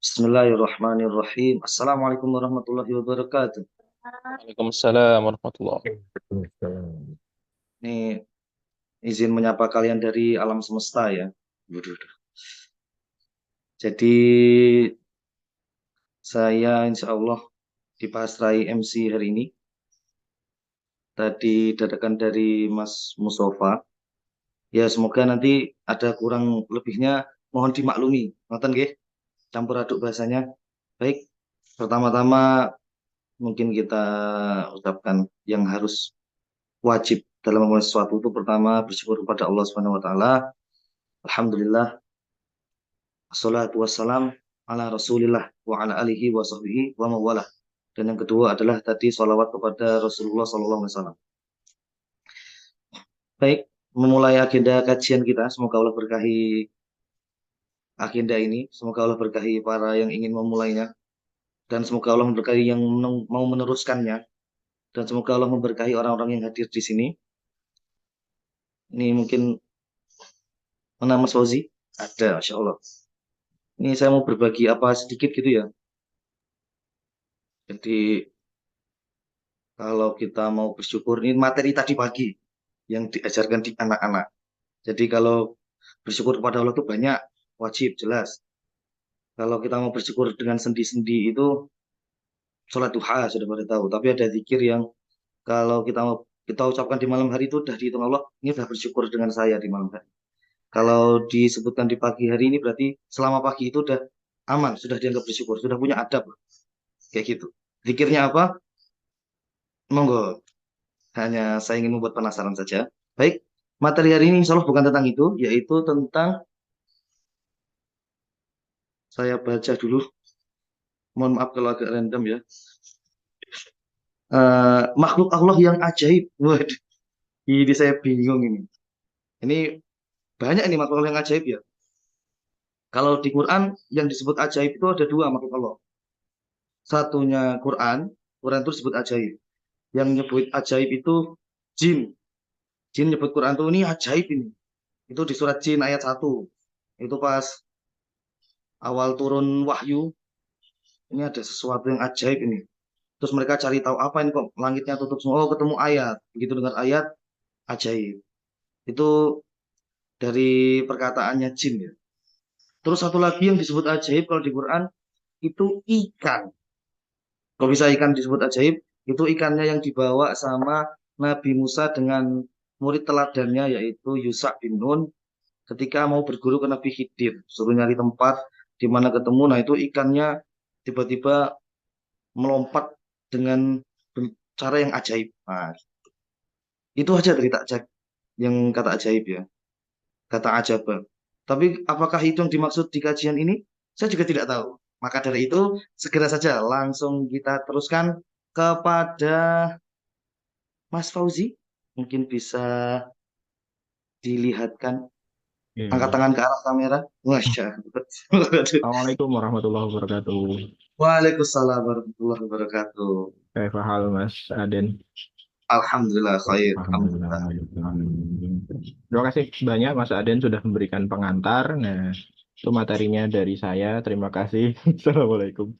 Bismillahirrahmanirrahim. Assalamualaikum warahmatullahi wabarakatuh. Waalaikumsalam warahmatullahi. Ini izin menyapa kalian dari alam semesta ya. Waduh. Jadi saya insya Allah dipasrai MC hari ini. Tadi dadakan dari Mas Mustafa. Ya semoga nanti ada kurang lebihnya mohon dimaklumi. Ngoten nggih, campur aduk bahasanya. Baik, pertama-tama mungkin kita ucapkan yang harus wajib dalam memulai sesuatu itu pertama bersyukur kepada Allah Subhanahu wa taala. Alhamdulillah, assalatu wassalam ala Rasulillah wa ala alihi wa sahbihi wa mawalah. Dan yang kedua adalah tadi sholawat kepada Rasulullah Sallallahu Alaihi Wasallam. Baik, memulai agenda kajian kita. Semoga Allah berkahi agenda ini. Semoga Allah berkahi para yang ingin memulainya. Dan semoga Allah memberkahi yang mau meneruskannya. Dan semoga Allah memberkahi orang-orang yang hadir di sini. Ini mungkin mana Mas Fauzi? Ada, Masya Allah. Ini saya mau berbagi apa sedikit gitu ya. Jadi kalau kita mau bersyukur, ini materi tadi pagi yang diajarkan di anak-anak. Jadi kalau bersyukur kepada Allah itu banyak, wajib, jelas. Kalau kita mau bersyukur dengan sendi-sendi itu, sholat duha sudah pada tahu. Tapi ada zikir yang kalau kita ucapkan di malam hari itu udah dihitung Allah, ini udah bersyukur dengan saya di malam hari. Kalau disebutkan di pagi hari ini berarti selama pagi itu udah aman, sudah dianggap bersyukur, sudah punya adab, kayak gitu. Zikirnya apa? Monggo. Hanya saya ingin membuat penasaran saja. Baik, materi hari ini insya Allah bukan tentang itu, yaitu tentang, saya baca dulu, mohon maaf kalau agak random ya. Makhluk Allah yang ajaib. Waduh, ini saya bingung ini. Ini banyak ini makhluk Allah yang ajaib ya. Kalau di Quran yang disebut ajaib itu ada dua makhluk Allah. Satunya Quran, Quran itu disebut ajaib. Yang nyebut ajaib itu jin. Jin nyebut Quran itu ini ajaib ini. Itu di surat Jin ayat 1. Itu pas awal turun wahyu, ini ada sesuatu yang ajaib ini. Terus mereka cari tahu apa ini kok langitnya tutup semua. Oh, ketemu ayat. Begitu dengar ayat, ajaib. Itu dari perkataannya jin ya. Terus satu lagi yang disebut ajaib kalau di Quran itu ikan. Kalau bisa ikan disebut ajaib, itu ikannya yang dibawa sama Nabi Musa dengan murid teladannya yaitu Yusha bin Nun ketika mau berguru ke Nabi Khidir. Suruh nyari tempat di mana ketemu. Nah itu ikannya tiba-tiba melompat dengan cara yang ajaib. Nah, itu aja dari tak yang kata ajaib ya, kata ajaba. Tapi apakah itu yang dimaksud di kajian ini? Saya juga tidak tahu. Maka dari itu, segera saja langsung kita teruskan kepada Mas Fauzi. Mungkin bisa dilihatkan, Iya, angkat iya. tangan ke arah kamera. Masya Allah. Assalamualaikum warahmatullahi wabarakatuh. Waalaikumsalam warahmatullahi wabarakatuh. Kayak hal Mas Aden. Alhamdulillah khair. Alhamdulillah. Alhamdulillah. Terima kasih banyak Mas Aden sudah memberikan pengantar. Nah, itu materinya dari saya. Terima kasih. Assalamualaikum.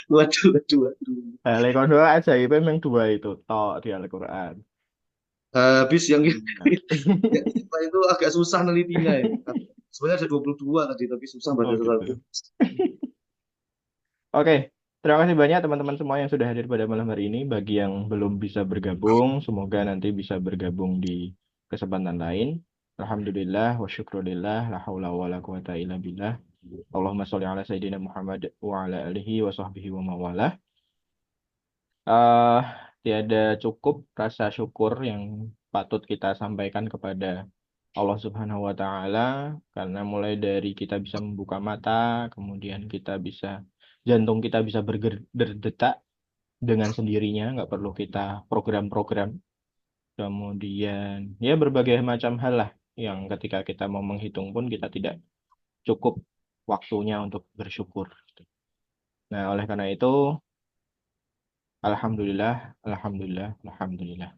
Waduh, waduh, waduh. Lekon dua aja, itu memang dua itu. Tok di Al-Quran. Habis yang Nah, yang itu agak susah nelitinya ini. Sebenarnya ada 22 tadi, tapi susah baca oh satu. gitu. Oke, terima kasih banyak teman-teman semua yang sudah hadir pada malam hari ini. Bagi yang belum bisa bergabung, semoga nanti bisa bergabung di kesempatan lain. Alhamdulillah wa syukrulillah la haula wa la quwata illa billah. Allahumma sholli ala sayyidina Muhammad wa ala alihi wa sahbihi wa mawalah. Eh, Tiada cukup rasa syukur yang patut kita sampaikan kepada Allah Subhanahu wa taala karena mulai dari kita bisa membuka mata, kemudian kita bisa jantung kita bisa berdetak dengan sendirinya, nggak perlu kita program-program. Kemudian ya berbagai macam hal lah yang ketika kita mau menghitung pun kita tidak cukup waktunya untuk bersyukur. Nah, oleh karena itu, alhamdulillah, alhamdulillah, alhamdulillah.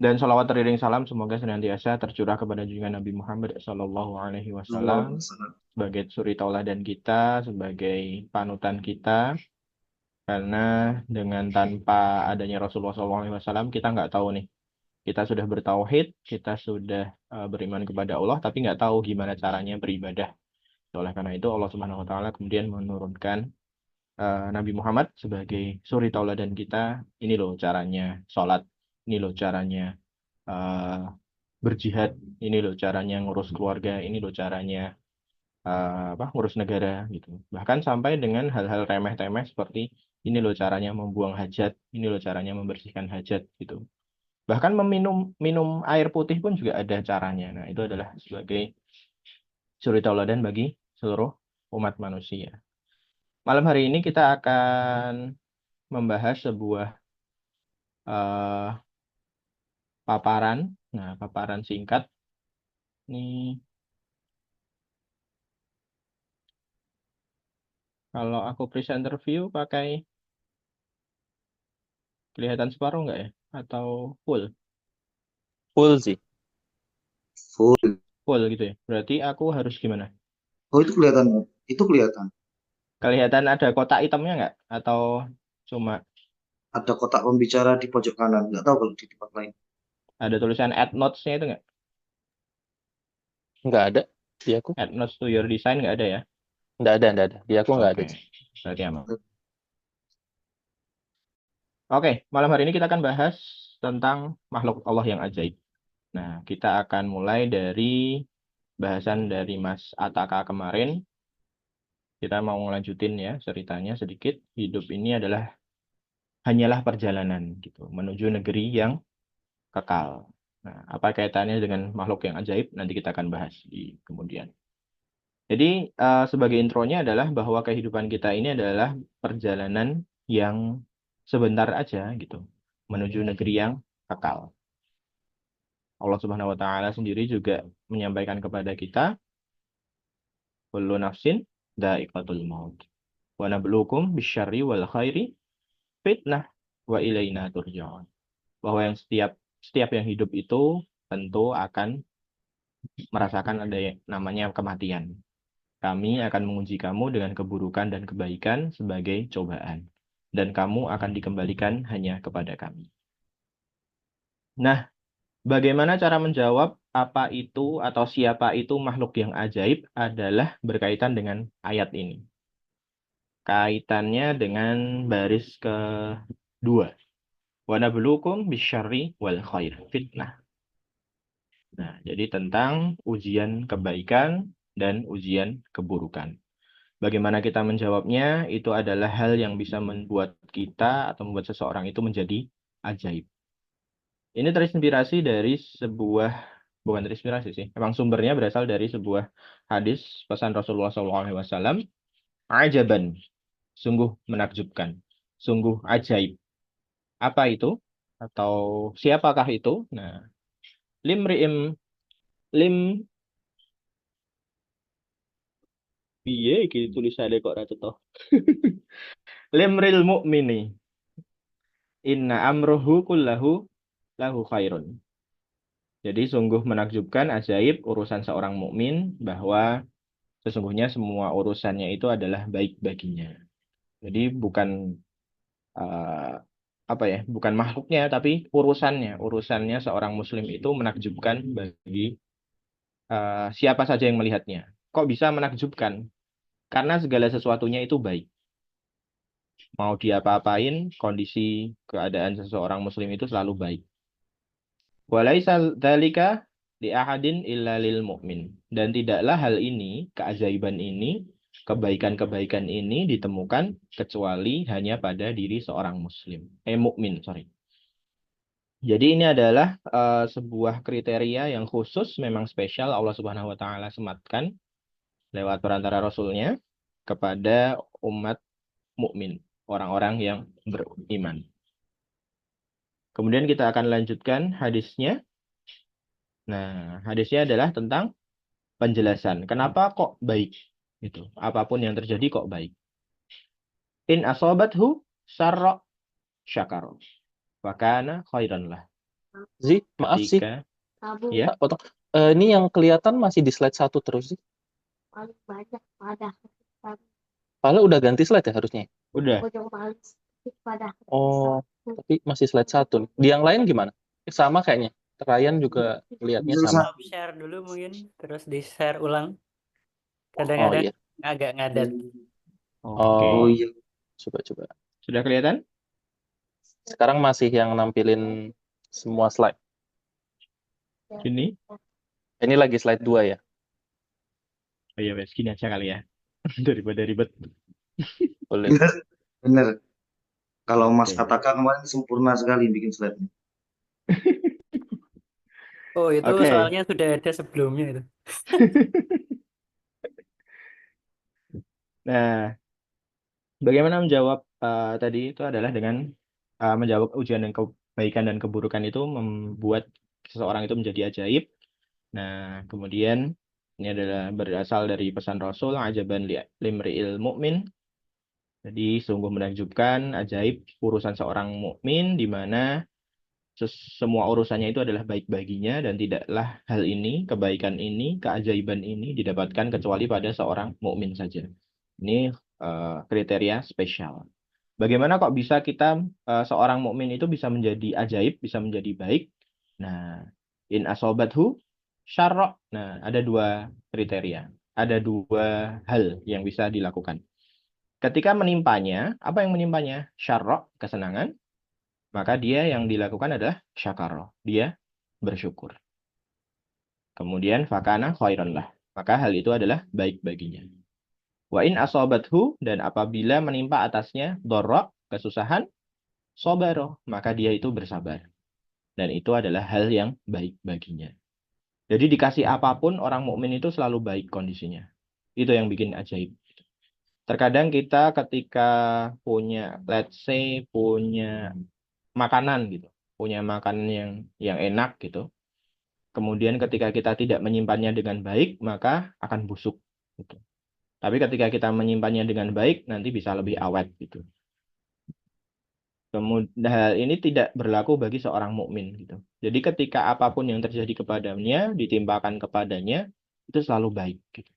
Dan sholawat teriring salam semoga senantiasa tercurah kepada junjungan Nabi Muhammad Sallallahu Alaihi Sallallahu Wasallam alaihi wasallam. sebagai suri tauladan kita, sebagai panutan kita. Karena dengan tanpa adanya Rasulullah SAW kita nggak tahu nih. Kita sudah bertauhid, kita sudah beriman kepada Allah, tapi nggak tahu gimana caranya beribadah. Oleh karena itu Allah Subhanahu Wa Taala kemudian menurunkan Nabi Muhammad sebagai suri tauladan kita. Ini loh caranya sholat, ini loh caranya eh, berjihad, ini loh caranya ngurus keluarga, ini loh caranya ngurus negara gitu. Bahkan sampai dengan hal-hal remeh-temeh seperti ini loh caranya membuang hajat, ini loh caranya membersihkan hajat gitu. Bahkan minum air putih pun juga ada caranya. Nah, itu adalah sebagai suri tauladan bagi seluruh umat manusia. Malam hari ini kita akan membahas sebuah eh, paparan. Nah, paparan singkat. Ini kalau aku presenter view pakai kelihatan separuh nggak ya? Atau full? Full sih. Full. Full gitu ya. Berarti aku harus gimana? Oh, itu kelihatan. Itu kelihatan. Kelihatan ada kotak hitamnya nggak? Atau cuma Ada kotak pembicara di pojok kanan. Nggak tahu kalau di tempat lain. ada tulisan add notes-nya itu nggak? Nggak ada di aku. Add notes to your design nggak ada ya? Nggak ada. Di aku nggak ada. Oke, berarti aman. Oke, malam hari ini kita akan bahas tentang makhluk Allah yang ajaib. Nah, kita akan mulai dari bahasan dari Mas Ataka kemarin. Kita mau ngelanjutin ya ceritanya sedikit. Hidup ini adalah hanyalah perjalanan gitu menuju negeri yang kekal. Nah, apa kaitannya dengan makhluk yang ajaib? Nanti kita akan bahas di kemudian. Jadi, sebagai intronya adalah bahwa kehidupan kita ini adalah perjalanan yang sebentar aja gitu menuju negeri yang kekal. Allah Subhanahu wa taala sendiri juga menyampaikan kepada kita, kullu nafsin dha'iqatul maut. Wa nabluukum bisyarri wal khairi fitnah wa ilaina turja'un. Bahwa yang setiap yang hidup itu tentu akan merasakan ada yang namanya kematian. Kami akan menguji kamu dengan keburukan dan kebaikan sebagai cobaan. Dan kamu akan dikembalikan hanya kepada kami. Nah, bagaimana cara menjawab apa itu atau siapa itu makhluk yang ajaib adalah berkaitan dengan ayat ini. Kaitannya dengan baris kedua. Wa nabluukum bisyarri wal khair fitnah. Nah, jadi tentang ujian kebaikan dan ujian keburukan. Bagaimana kita menjawabnya, itu adalah hal yang bisa membuat kita atau membuat seseorang itu menjadi ajaib. Ini terinspirasi dari sebuah, bukan terinspirasi sih, memang sumbernya berasal dari sebuah hadis pesan Rasulullah SAW. Ajaban, sungguh menakjubkan, sungguh ajaib. Apa itu? Atau siapakah itu? Nah, limri'im, lim, piye iki tulisannya kok ra cetha. Limril mu'mini, inna amruhu kullahu lahu khairun. Jadi sungguh menakjubkan ajaib urusan seorang mukmin bahwa sesungguhnya semua urusannya itu adalah baik baginya. Jadi bukan eh, apa ya, bukan makhluknya tapi urusannya seorang muslim itu menakjubkan bagi siapa saja yang melihatnya. Kok bisa menakjubkan? Karena segala sesuatunya itu baik. Mau diapa-apain, kondisi keadaan seseorang muslim itu selalu baik. Walaisa dzalika li ahadin illa lil mu'min. Dan tidaklah hal ini, keajaiban ini, kebaikan-kebaikan ini ditemukan kecuali hanya pada diri seorang muslim. Mukmin, sorry. Jadi ini adalah sebuah kriteria yang khusus, memang spesial Allah Subhanahu wa taala sematkan lewat perantara Rasulnya kepada umat mukmin, orang-orang yang beriman. Kemudian kita akan lanjutkan hadisnya. Nah, hadisnya adalah tentang penjelasan. Kenapa kok baik? Itu. Apapun yang terjadi kok baik. In asobathu sarra syakar. Wa kana khairan lah. Zi, maaf sih, Ketika ya, tak potong. Ini yang kelihatan masih di slide 1 terus sih. Padahal udah ganti slide ya harusnya. udah. Oh, tapi masih slide 1 nih. Di yang lain gimana? Sama kayaknya. Ryan juga lihatnya Judul sama. satu. Share dulu mungkin, terus di-share ulang. Oh Kadang-kadang iya. agak ngadat. Oke. Oh Oh, iya. coba-coba. Sudah kelihatan? Sekarang masih yang nampilin semua slide. Sini. Ini lagi slide 2 ya. Oh iya, wes gini aja kali ya. Daripada ribet. Boleh. Bener. Kalau Mas Oke. Ataka kemarin sempurna sekali bikin slide-nya. Oh, itu Oke. soalnya sudah ada sebelumnya itu. Nah, bagaimana menjawab tadi itu adalah dengan menjawab ujian dan kebaikan dan keburukan itu membuat seseorang itu menjadi ajaib. Nah, kemudian ini adalah berasal dari pesan Rasul, ajaban limri'il mu'min. Jadi sungguh menakjubkan, ajaib urusan seorang mukmin di mana semua urusannya itu adalah baik baginya dan tidaklah hal ini, kebaikan ini, keajaiban ini didapatkan kecuali pada seorang mukmin saja. Ini kriteria spesial. Bagaimana kok bisa kita seorang mukmin itu bisa menjadi ajaib, bisa menjadi baik? Nah, in asobathu syarra. Nah, ada dua kriteria. Ada dua hal yang bisa dilakukan. Ketika menimpanya, apa yang menimpanya? Syarra, kesenangan. Maka dia yang dilakukan adalah syakara. Dia bersyukur. Kemudian fakana khairan lah. Maka hal itu adalah baik baginya. Wa in asobathu, dan apabila menimpa atasnya dorok, kesusahan, sobaro, maka dia itu bersabar. Dan itu adalah hal yang baik baginya. Jadi dikasih apapun, orang mukmin itu selalu baik kondisinya. Itu yang bikin ajaib. Terkadang kita ketika punya, let's say, punya makanan gitu, punya makanan yang enak gitu. Kemudian ketika kita tidak menyimpannya dengan baik, maka akan busuk gitu. Tapi ketika kita menyimpannya dengan baik, nanti bisa lebih awet gitu. Kemudian hal ini tidak berlaku bagi seorang mukmin gitu. Jadi ketika apapun yang terjadi kepadanya, ditimpakan kepadanya, itu selalu baik gitu.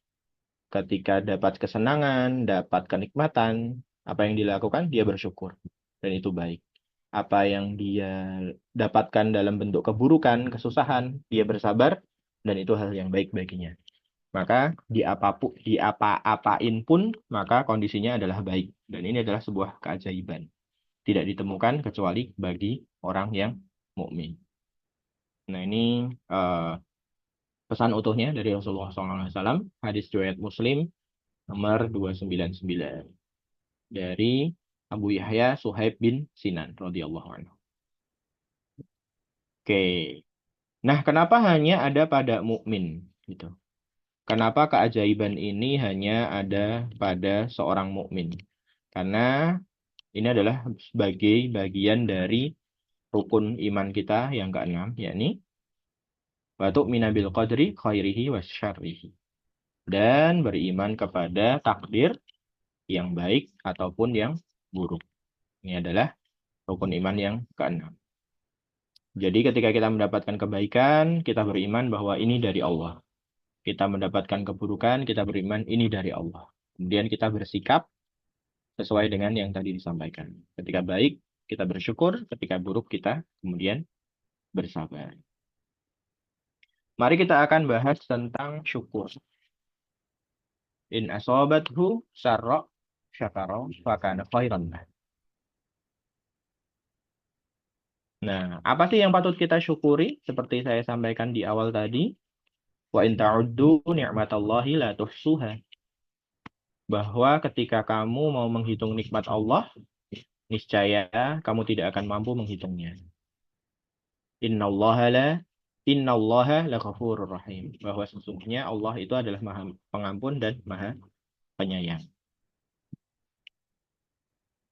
Ketika dapat kesenangan, dapat kenikmatan, apa yang dilakukan, dia bersyukur. Dan itu baik. Apa yang dia dapatkan dalam bentuk keburukan, kesusahan, dia bersabar, dan itu hal yang baik baginya. Maka di apa-apain pun, maka kondisinya adalah baik. Dan ini adalah sebuah keajaiban. Tidak ditemukan kecuali bagi orang yang mukmin. Nah, ini pesan utuhnya dari Rasulullah SAW, hadis riwayat Muslim nomor 299 dari Abu Yahya Suhaib bin Sinan radhiyallahu anhu. Oke. Nah, kenapa hanya ada pada mukmin gitu? Kenapa keajaiban ini hanya ada pada seorang mukmin? Karena ini adalah sebagai bagian dari rukun iman kita yang keenam, yakni wa tu'mina bil qadri khairihi wa syarrihi. Dan beriman kepada takdir yang baik ataupun yang buruk. Ini adalah rukun iman yang keenam. Jadi ketika kita mendapatkan kebaikan, kita beriman bahwa ini dari Allah. Kita mendapatkan keburukan, kita beriman ini dari Allah. Kemudian kita bersikap sesuai dengan yang tadi disampaikan. Ketika baik, kita bersyukur. Ketika buruk, kita kemudian bersabar. Mari kita akan bahas tentang syukur. In asobathu sarra syakara fakana khairan lah. Nah, apa sih yang patut kita syukuri? Seperti saya sampaikan di awal tadi, wa in ta'uddu ni'matallahi la tuhsuha. Bahwa ketika kamu mau menghitung nikmat Allah, niscaya kamu tidak akan mampu menghitungnya. Innallaha la ghafurur rahim. Bahwa sesungguhnya Allah itu adalah Maha Pengampun dan Maha Penyayang.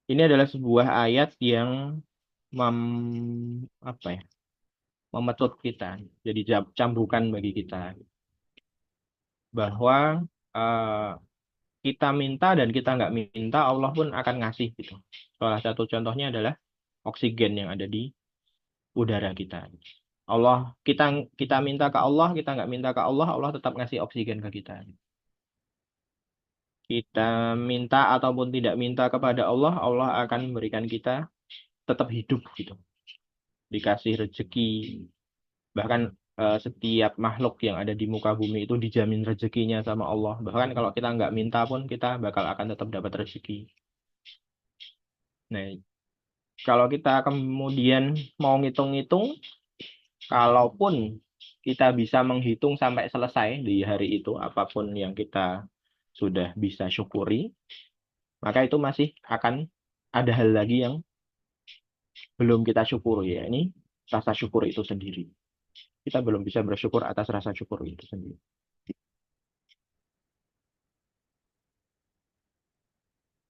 Ini adalah sebuah ayat yang memetut kita. Jadi cambukan bagi kita. Bahwa kita minta dan kita nggak minta, Allah pun akan ngasih gitu. Salah satu contohnya adalah oksigen yang ada di udara kita. Kita minta ke Allah, kita nggak minta ke Allah, Allah tetap ngasih oksigen ke kita. Kita minta ataupun tidak minta kepada Allah, Allah akan memberikan kita tetap hidup gitu. Dikasih rezeki. Bahkan setiap makhluk yang ada di muka bumi itu dijamin rezekinya sama Allah. Bahkan kalau kita nggak minta pun kita bakal akan tetap dapat rezeki. Nah, kalau kita kemudian mau ngitung-ngitung, kalaupun kita bisa menghitung sampai selesai di hari itu, apapun yang kita sudah bisa syukuri, maka itu masih akan ada hal lagi yang belum kita syukuri, ya ini rasa syukur itu sendiri. Kita belum bisa bersyukur atas rasa syukur itu sendiri.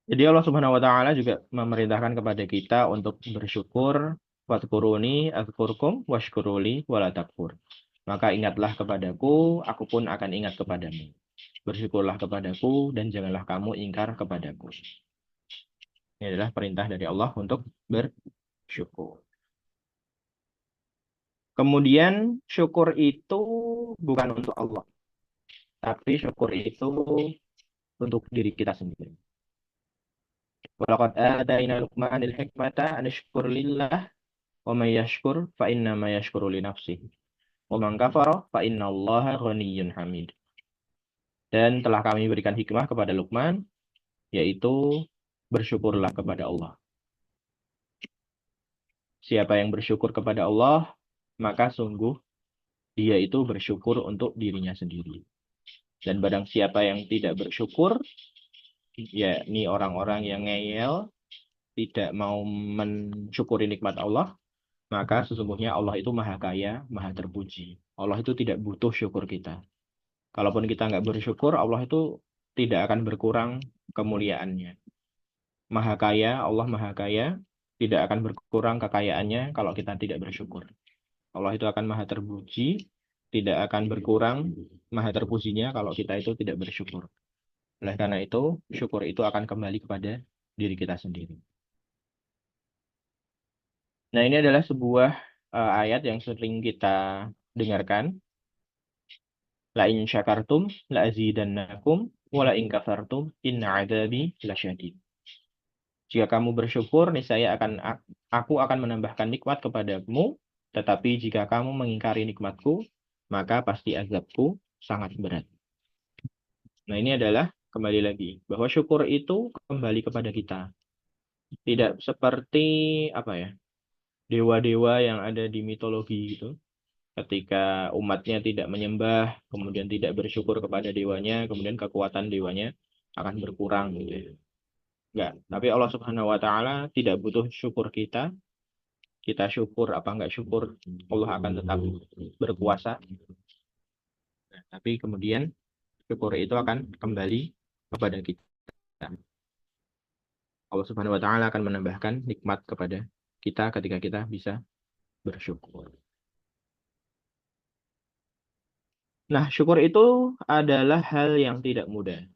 Jadi Allah Subhanahu wa taala juga memerintahkan kepada kita untuk bersyukur, wadhkuruni adzkurkum washkuruli wala takfur. Maka ingatlah kepadaku, aku pun akan ingat kepadamu. Bersyukurlah kepadaku dan janganlah kamu ingkar kepadaku. Ini adalah perintah dari Allah untuk bersyukur. Kemudian syukur itu bukan untuk Allah, tapi syukur itu untuk diri kita sendiri. Walaqad ataina Luqmanal hikmata an yashkur lillah wa may yashkur fa inna ma yashkuru li nafsihi wa man kafara fa innallaha ghaniyyun hamid. Dan telah kami berikan hikmah kepada Luqman, yaitu bersyukurlah kepada Allah. Siapa yang bersyukur kepada Allah, maka sungguh dia itu bersyukur untuk dirinya sendiri. Dan barang siapa yang tidak bersyukur, yakni orang-orang yang ngeyel, tidak mau mensyukuri nikmat Allah, maka sesungguhnya Allah itu maha kaya, maha terpuji. Allah itu tidak butuh syukur kita. Kalaupun kita nggak bersyukur, Allah itu tidak akan berkurang kemuliaannya. Maha kaya, Allah maha kaya, tidak akan berkurang kekayaannya kalau kita tidak bersyukur. Allah itu akan maha terpuji, tidak akan berkurang maha terpujinya kalau kita itu tidak bersyukur. Oleh karena itu, syukur itu akan kembali kepada diri kita sendiri. Nah, ini adalah sebuah ayat yang sering kita dengarkan. La in syakartum la azidannakum wa la in kafartum inna 'adzabi lasyadid. Jika kamu bersyukur, niscaya aku akan menambahkan nikmat kepadamu, tetapi jika kamu mengingkari nikmatku, maka pasti azabku sangat berat. Nah, ini adalah kembali lagi bahwa syukur itu kembali kepada kita. Tidak seperti dewa-dewa yang ada di mitologi gitu. Ketika umatnya tidak menyembah, kemudian tidak bersyukur kepada dewanya, kemudian kekuatan dewanya akan berkurang gitu. Enggak. Tapi Allah Subhanahu wa taala tidak butuh syukur kita. Kita syukur apa enggak syukur, Allah akan tetap berkuasa. Nah, tapi kemudian syukur itu akan kembali kepada kita. Allah Subhanahu wa taala akan menambahkan nikmat kepada kita ketika kita bisa bersyukur. Nah, syukur itu adalah hal yang tidak mudah.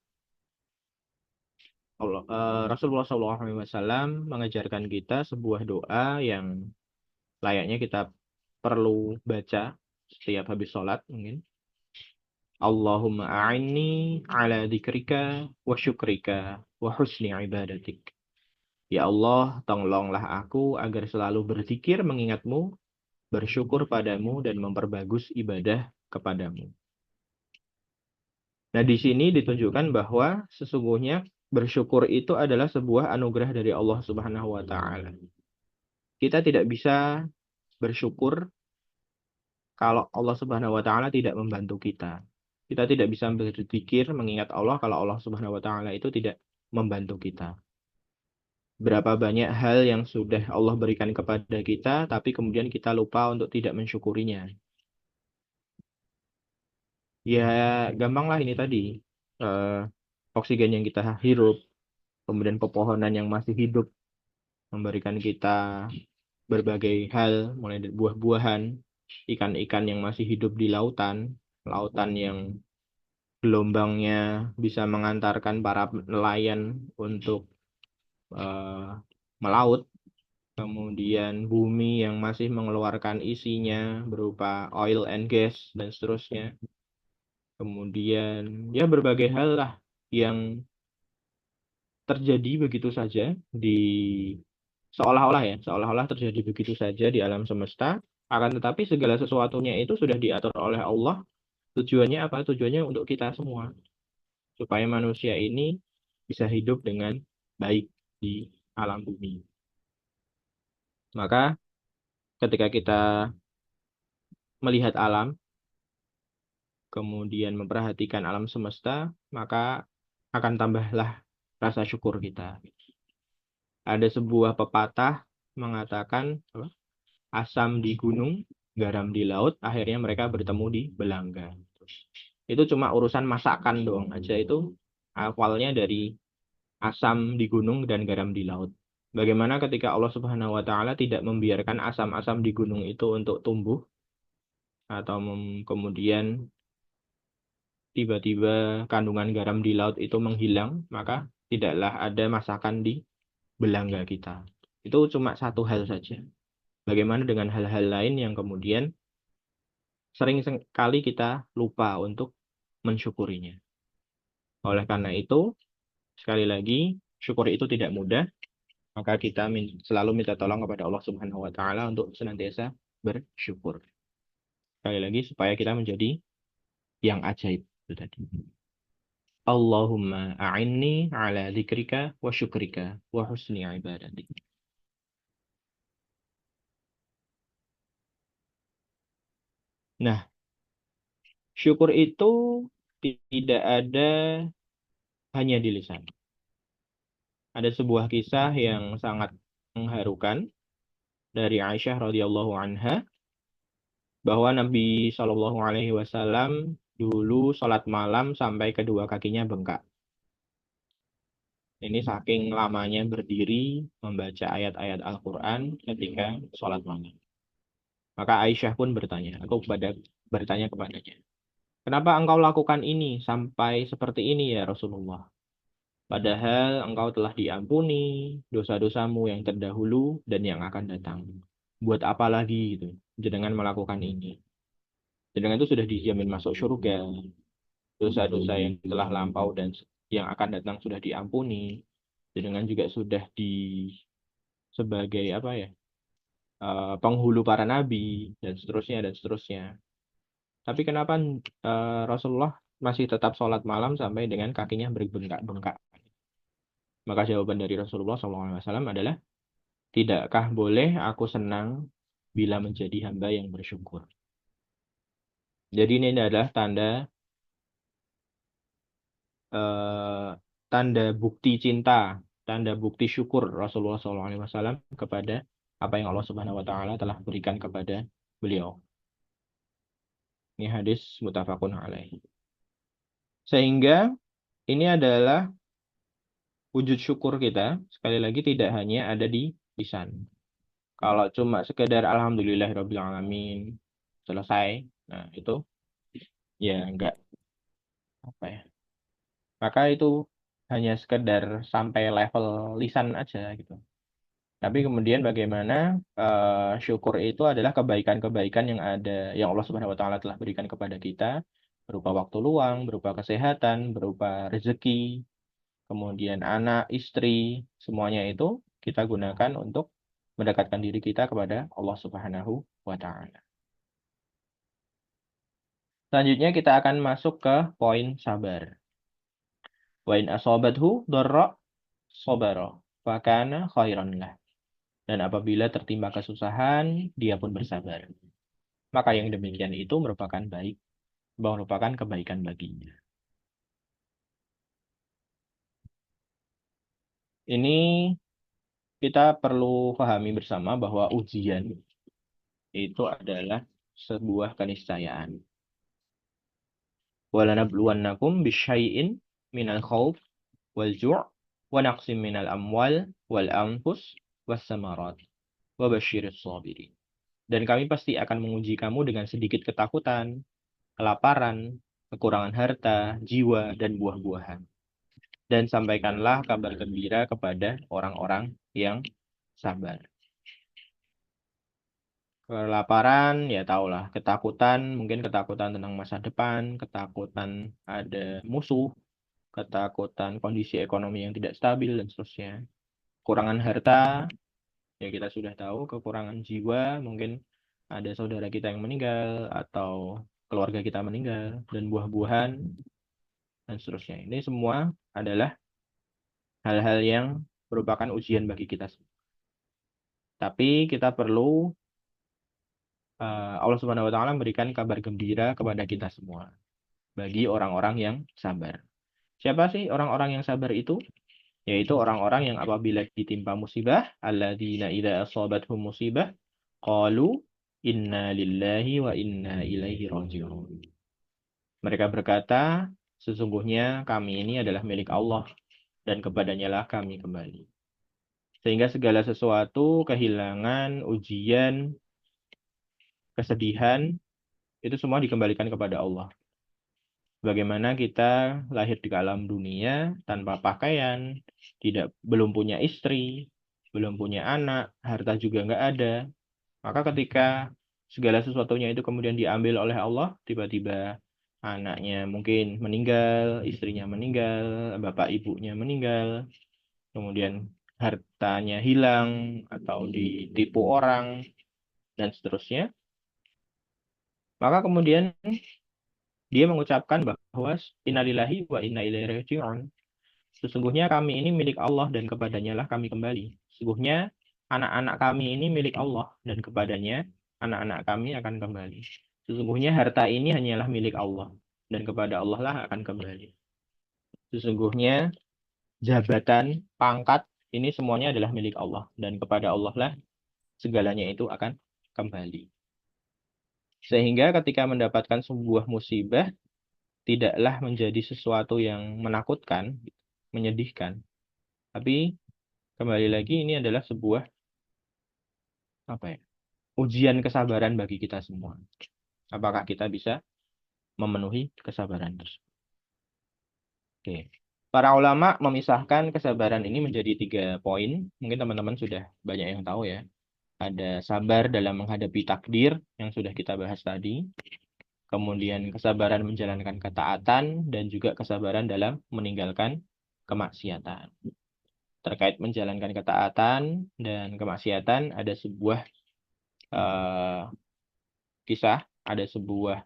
Rasulullah SAW mengajarkan kita sebuah doa yang layaknya kita perlu baca setiap habis sholat mungkin. Allahumma a'inni ala dzikrika wa syukrika wa husni ibadatik. Ya Allah, tolonglah aku agar selalu berzikir mengingatmu, bersyukur padamu, dan memperbagus ibadah kepadamu. Nah, di sini ditunjukkan bahwa sesungguhnya bersyukur itu adalah sebuah anugerah dari Allah Subhanahu wa taala. Kita tidak bisa bersyukur kalau Allah Subhanahu wa taala tidak membantu kita. Kita tidak bisa berzikir mengingat Allah kalau Allah Subhanahu wa taala itu tidak membantu kita. Berapa banyak hal yang sudah Allah berikan kepada kita, tapi kemudian kita lupa untuk tidak mensyukurinya. Ya, gampanglah ini tadi. Oksigen yang kita hirup, kemudian pepohonan yang masih hidup, memberikan kita berbagai hal, mulai dari buah-buahan, ikan-ikan yang masih hidup di lautan, lautan yang gelombangnya bisa mengantarkan para nelayan untuk melaut, kemudian bumi yang masih mengeluarkan isinya berupa oil and gas dan seterusnya. Kemudian ya berbagai hal lah yang terjadi begitu saja di seolah-olah terjadi begitu saja di alam semesta, akan tetapi segala sesuatunya itu sudah diatur oleh Allah. Tujuannya apa? Tujuannya untuk kita semua, supaya manusia ini bisa hidup dengan baik di alam bumi. Maka ketika kita melihat alam, kemudian memperhatikan alam semesta, maka akan tambahlah rasa syukur kita. Ada sebuah pepatah mengatakan apa? Asam di gunung, garam di laut, akhirnya mereka bertemu di Belanga. Itu cuma urusan masakan doang aja, itu awalnya dari asam di gunung dan garam di laut. Bagaimana ketika Allah Subhanahu wa taala tidak membiarkan asam-asam di gunung itu untuk tumbuh atau kemudian tiba-tiba kandungan garam di laut itu menghilang, maka tidaklah ada masakan di Belanga kita. Itu cuma satu hal saja. Bagaimana dengan hal-hal lain yang kemudian sering sekali kita lupa untuk mensyukurinya. Oleh karena itu, sekali lagi, syukur itu tidak mudah, maka kita selalu minta tolong kepada Allah Subhanahu wa taala untuk senantiasa bersyukur. Sekali lagi supaya kita menjadi yang ajaib itu tadi. Allahumma a'inni ala dzikrika wa syukrika wa husni ibadatik. Nah, syukur itu tidak ada hanya di lisan. Ada sebuah kisah yang sangat mengharukan dari Aisyah radhiyallahu anha bahwa Nabi Shallallahu alaihi wasallam dulu sholat malam sampai kedua kakinya bengkak. Ini saking lamanya berdiri membaca ayat-ayat Al-Qur'an ketika sholat malam. Maka Aisyah pun bertanya kepadanya, "Kenapa engkau lakukan ini sampai seperti ini ya Rasulullah? Padahal engkau telah diampuni dosa-dosamu yang terdahulu dan yang akan datang. Buat apa lagi gitu jenengan melakukan ini? Jenengan itu sudah dijamin masuk surga. Dosa-dosa yang telah lampau dan yang akan datang sudah diampuni. Jenengan juga sudah sebagai apa ya? Penghulu para nabi dan seterusnya dan seterusnya. Tapi kenapa Rasulullah masih tetap sholat malam sampai dengan kakinya berbengkak-bengkak?" Maka jawaban dari Rasulullah SAW adalah, "Tidakkah boleh aku senang bila menjadi hamba yang bersyukur?" Jadi ini adalah tanda bukti cinta, tanda bukti syukur Rasulullah SAW kepada apa yang Allah Subhanahu Wa Taala telah berikan kepada beliau. Ini hadis muttafaqun alaih. Sehingga ini adalah wujud syukur kita, sekali lagi tidak hanya ada di lisan. Kalau cuma sekedar alhamdulillahirabbil alamin selesai, nah itu ya enggak apa ya. Maka itu hanya sekedar sampai level lisan aja gitu. Tapi kemudian bagaimana syukur itu adalah kebaikan-kebaikan yang ada yang Allah Subhanahu wa taala telah berikan kepada kita berupa waktu luang, berupa kesehatan, berupa rezeki, kemudian anak, istri, semuanya itu kita gunakan untuk mendekatkan diri kita kepada Allah Subhanahu wa taala. Selanjutnya kita akan masuk ke poin sabar. Wa in asabathu dharra sabara fa kana khairan lah. Dan apabila tertimpa kesusahan, dia pun bersabar. Maka yang demikian itu merupakan kebaikan baginya. Ini kita perlu pahami bersama bahwa ujian itu adalah sebuah keniscayaan. Walanabluwannakum bisyai'in minal khauf wal ju' wa naqsim minal amwal wal anfus was samarat wa basyiris sabirin. Dan kami pasti akan menguji kamu dengan sedikit ketakutan, kelaparan, kekurangan harta, jiwa, dan buah-buahan. Dan sampaikanlah kabar gembira kepada orang-orang yang sabar. Kelaparan, ya tahulah, ketakutan, mungkin ketakutan tentang masa depan, ketakutan ada musuh, ketakutan kondisi ekonomi yang tidak stabil, dan seterusnya. Kekurangan harta, ya kita sudah tahu, kekurangan jiwa, mungkin ada saudara kita yang meninggal, atau keluarga kita meninggal, dan buah-buahan, dan seterusnya. Ini semua adalah hal-hal yang merupakan ujian bagi kita semua. Tapi kita perlu Allah Subhanahu wa taala memberikan kabar gembira kepada kita semua bagi orang-orang yang sabar. Siapa sih orang-orang yang sabar itu? Yaitu orang-orang yang apabila ditimpa musibah, alladzina idza asabathum musibah qalu inna lillahi wa inna ilaihi raji'un. Mereka berkata, sesungguhnya kami ini adalah milik Allah dan kepadanya lah kami kembali. Sehingga segala sesuatu, kehilangan, ujian, kesedihan, itu semua dikembalikan kepada Allah. Bagaimana kita lahir di alam dunia tanpa pakaian, belum punya istri, belum punya anak, harta juga nggak ada. Maka ketika segala sesuatunya itu kemudian diambil oleh Allah, tiba-tiba anaknya mungkin meninggal, istrinya meninggal, bapak ibunya meninggal, kemudian hartanya hilang atau ditipu orang, dan seterusnya. Maka kemudian dia mengucapkan bahwa innalillahi wa inna ilaihi raji'un. Sesungguhnya kami ini milik Allah dan kepadanya lah kami kembali. Sesungguhnya anak-anak kami ini milik Allah dan kepadanya anak-anak kami akan kembali. Sesungguhnya harta ini hanyalah milik Allah dan kepada Allah lah akan kembali. Sesungguhnya jabatan, pangkat ini semuanya adalah milik Allah dan kepada Allah lah segalanya itu akan kembali. Sehingga ketika mendapatkan sebuah musibah tidaklah menjadi sesuatu yang menakutkan, menyedihkan. Tapi kembali lagi ini adalah sebuah ujian kesabaran bagi kita semua. Apakah kita bisa memenuhi kesabaran tersebut? Oke. Para ulama memisahkan kesabaran ini menjadi 3 poin. Mungkin teman-teman sudah banyak yang tahu ya. Ada sabar dalam menghadapi takdir yang sudah kita bahas tadi. Kemudian kesabaran menjalankan ketaatan dan juga kesabaran dalam meninggalkan kemaksiatan. Terkait menjalankan ketaatan dan kemaksiatan ada sebuah kisah, ada sebuah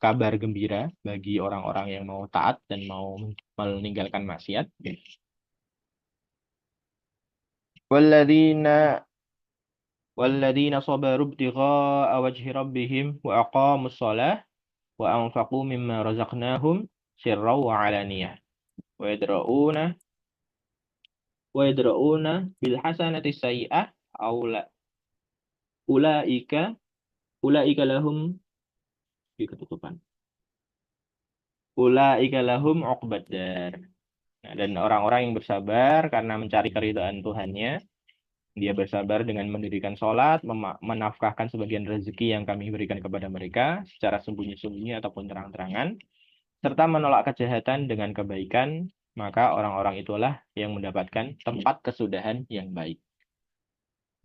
kabar gembira bagi orang-orang yang mau taat dan mau meninggalkan maksiat. Walladzina sabaru ibtigha'a wajhi rabbihim wa aqamus shalah wa anfaqu mimma razaqnahum sirran wa alaniyah wa yadra'una bil hasanati sayyi'ah ulaika lahum ketutupan. Ulaika lahum uqbad dar. Nah, dan orang-orang yang bersabar karena mencari keridhaan Tuhannya, dia bersabar dengan mendirikan sholat, menafkahkan sebagian rezeki yang kami berikan kepada mereka secara sembunyi-sembunyi ataupun terang-terangan, serta menolak kejahatan dengan kebaikan, maka orang-orang itulah yang mendapatkan tempat kesudahan yang baik.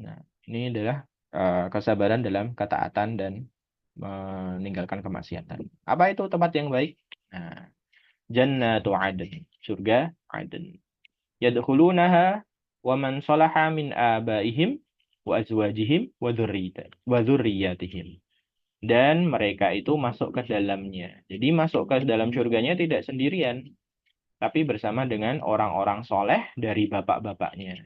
Nah, ini adalah kesabaran dalam ketaatan dan meninggalkan kemaksiatan. Apa itu tempat yang baik? Nah, Jannatu Adn, surga Adn. Yadkhulunaha wa man salaha min abaihim wa azwajihim wa dzurriyyatihim. Dan mereka itu masuk ke dalamnya. Jadi masuk ke dalam surganya tidak sendirian, tapi bersama dengan orang-orang soleh dari bapak-bapaknya,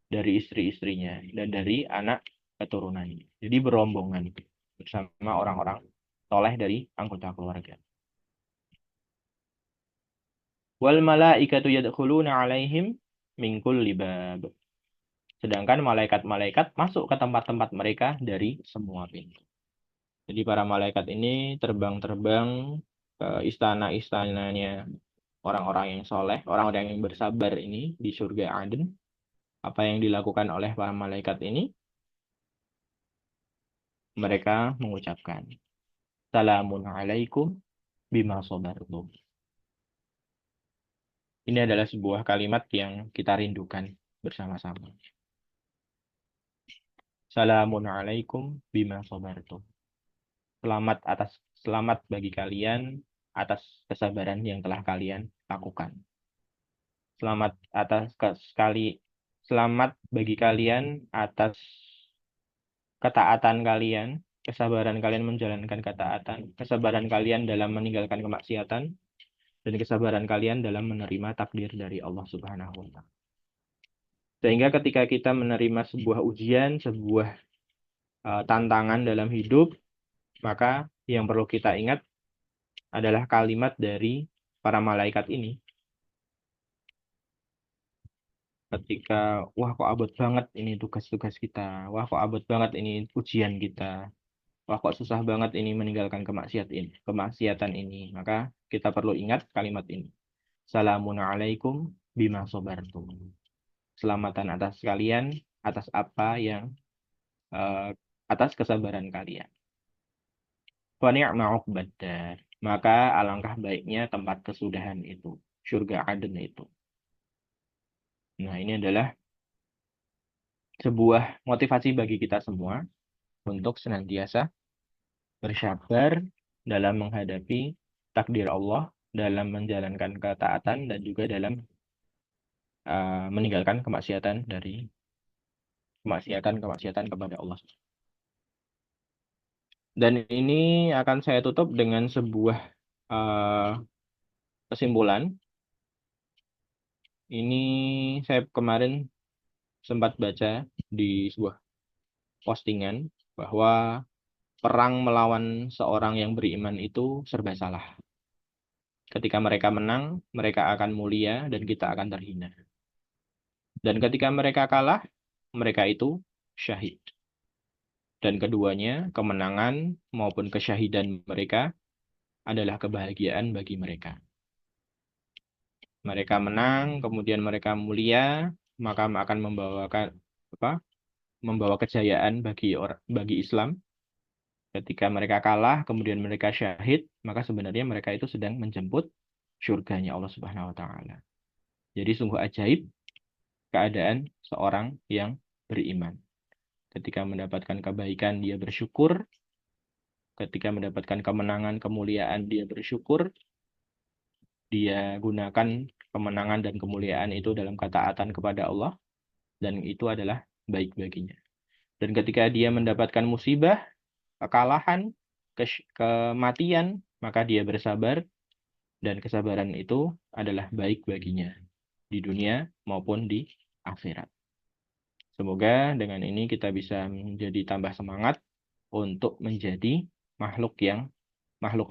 dari istri-istrinya, dan dari anak keturunannya. Jadi berombongan bersama orang-orang soleh dari anggota keluarga. Wal malaikatu yadkhuluna alaihim min kulli bab. Sedangkan malaikat-malaikat masuk ke tempat-tempat mereka dari semua pintu. Jadi para malaikat ini terbang-terbang ke istana-istananya orang-orang yang soleh, orang-orang yang bersabar ini di surga Aden. Apa yang dilakukan oleh para malaikat ini? Mereka mengucapkan, Salamun alaikum bima sabartum. Ini adalah sebuah kalimat yang kita rindukan bersama-sama. Salamun alaikum bima sabartum. Selamat bagi kalian atas kesabaran yang telah kalian lakukan. Selamat bagi kalian atas ketaatan kalian, kesabaran kalian menjalankan ketaatan, kesabaran kalian dalam meninggalkan kemaksiatan, dan kesabaran kalian dalam menerima takdir dari Allah Subhanahu wa Ta'ala. Sehingga ketika kita menerima sebuah ujian, sebuah tantangan dalam hidup, maka yang perlu kita ingat adalah kalimat dari para malaikat ini. Ketika, wah kok abot banget ini tugas-tugas kita, wah kok abot banget ini ujian kita, wah kok susah banget ini meninggalkan kemaksiatan ini, maka kita perlu ingat kalimat ini. Salamun alaikum bima sabartum. Selamatan atas kalian, atas apa yang atas kesabaran kalian. Wa ni'ma uqbad dar. Maka alangkah baiknya tempat kesudahan itu, surga Aden itu. Nah, ini adalah sebuah motivasi bagi kita semua untuk senantiasa bersabar dalam menghadapi takdir Allah, dalam menjalankan ketaatan, dan juga dalam meninggalkan kemaksiatan kepada Allah. Dan ini akan saya tutup dengan sebuah kesimpulan. Ini saya kemarin sempat baca di sebuah postingan bahwa perang melawan seorang yang beriman itu serba salah. Ketika mereka menang, mereka akan mulia dan kita akan terhina. Dan ketika mereka kalah, mereka itu syahid. Dan keduanya, kemenangan maupun kesyahidan mereka adalah kebahagiaan bagi mereka. Mereka menang, kemudian mereka mulia, maka akan membawa kejayaan bagi Islam. Ketika mereka kalah, kemudian mereka syahid, maka sebenarnya mereka itu sedang menjemput surganya Allah Subhanahu wa Ta'ala. Jadi sungguh ajaib keadaan seorang yang beriman. Ketika mendapatkan kebaikan, dia bersyukur. Ketika mendapatkan kemenangan, kemuliaan, dia bersyukur. Dia gunakan kemenangan dan kemuliaan itu dalam ketaatan kepada Allah, dan itu adalah baik baginya. Dan ketika dia mendapatkan musibah, kekalahan, kematian, maka dia bersabar, dan kesabaran itu adalah baik baginya di dunia maupun di akhirat. Semoga dengan ini kita bisa menjadi tambah semangat untuk menjadi makhluk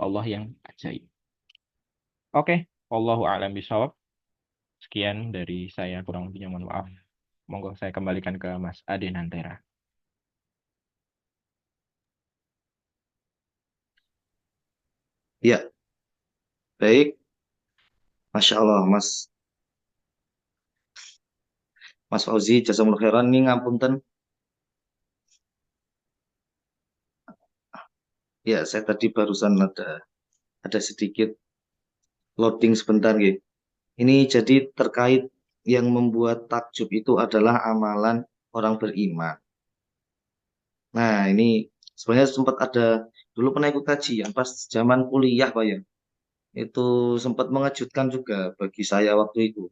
Allah yang ajaib. Oke, wallahu a'lam bishawab. Sekian dari saya, kurang lebihnya mohon maaf. Monggo saya kembalikan ke Mas Ade Nantera. Ya, baik. Masya Allah, Mas Fauzi, jazakumullah khairan. Ini ngapunten. Ya, saya tadi barusan ada sedikit loading sebentar, gitu. Ini jadi terkait yang membuat takjub itu adalah amalan orang beriman. Nah, ini sebenarnya sempat ada dulu pernah ikut kajian pas zaman kuliah, Pak ya. Itu sempat mengejutkan juga bagi saya waktu itu.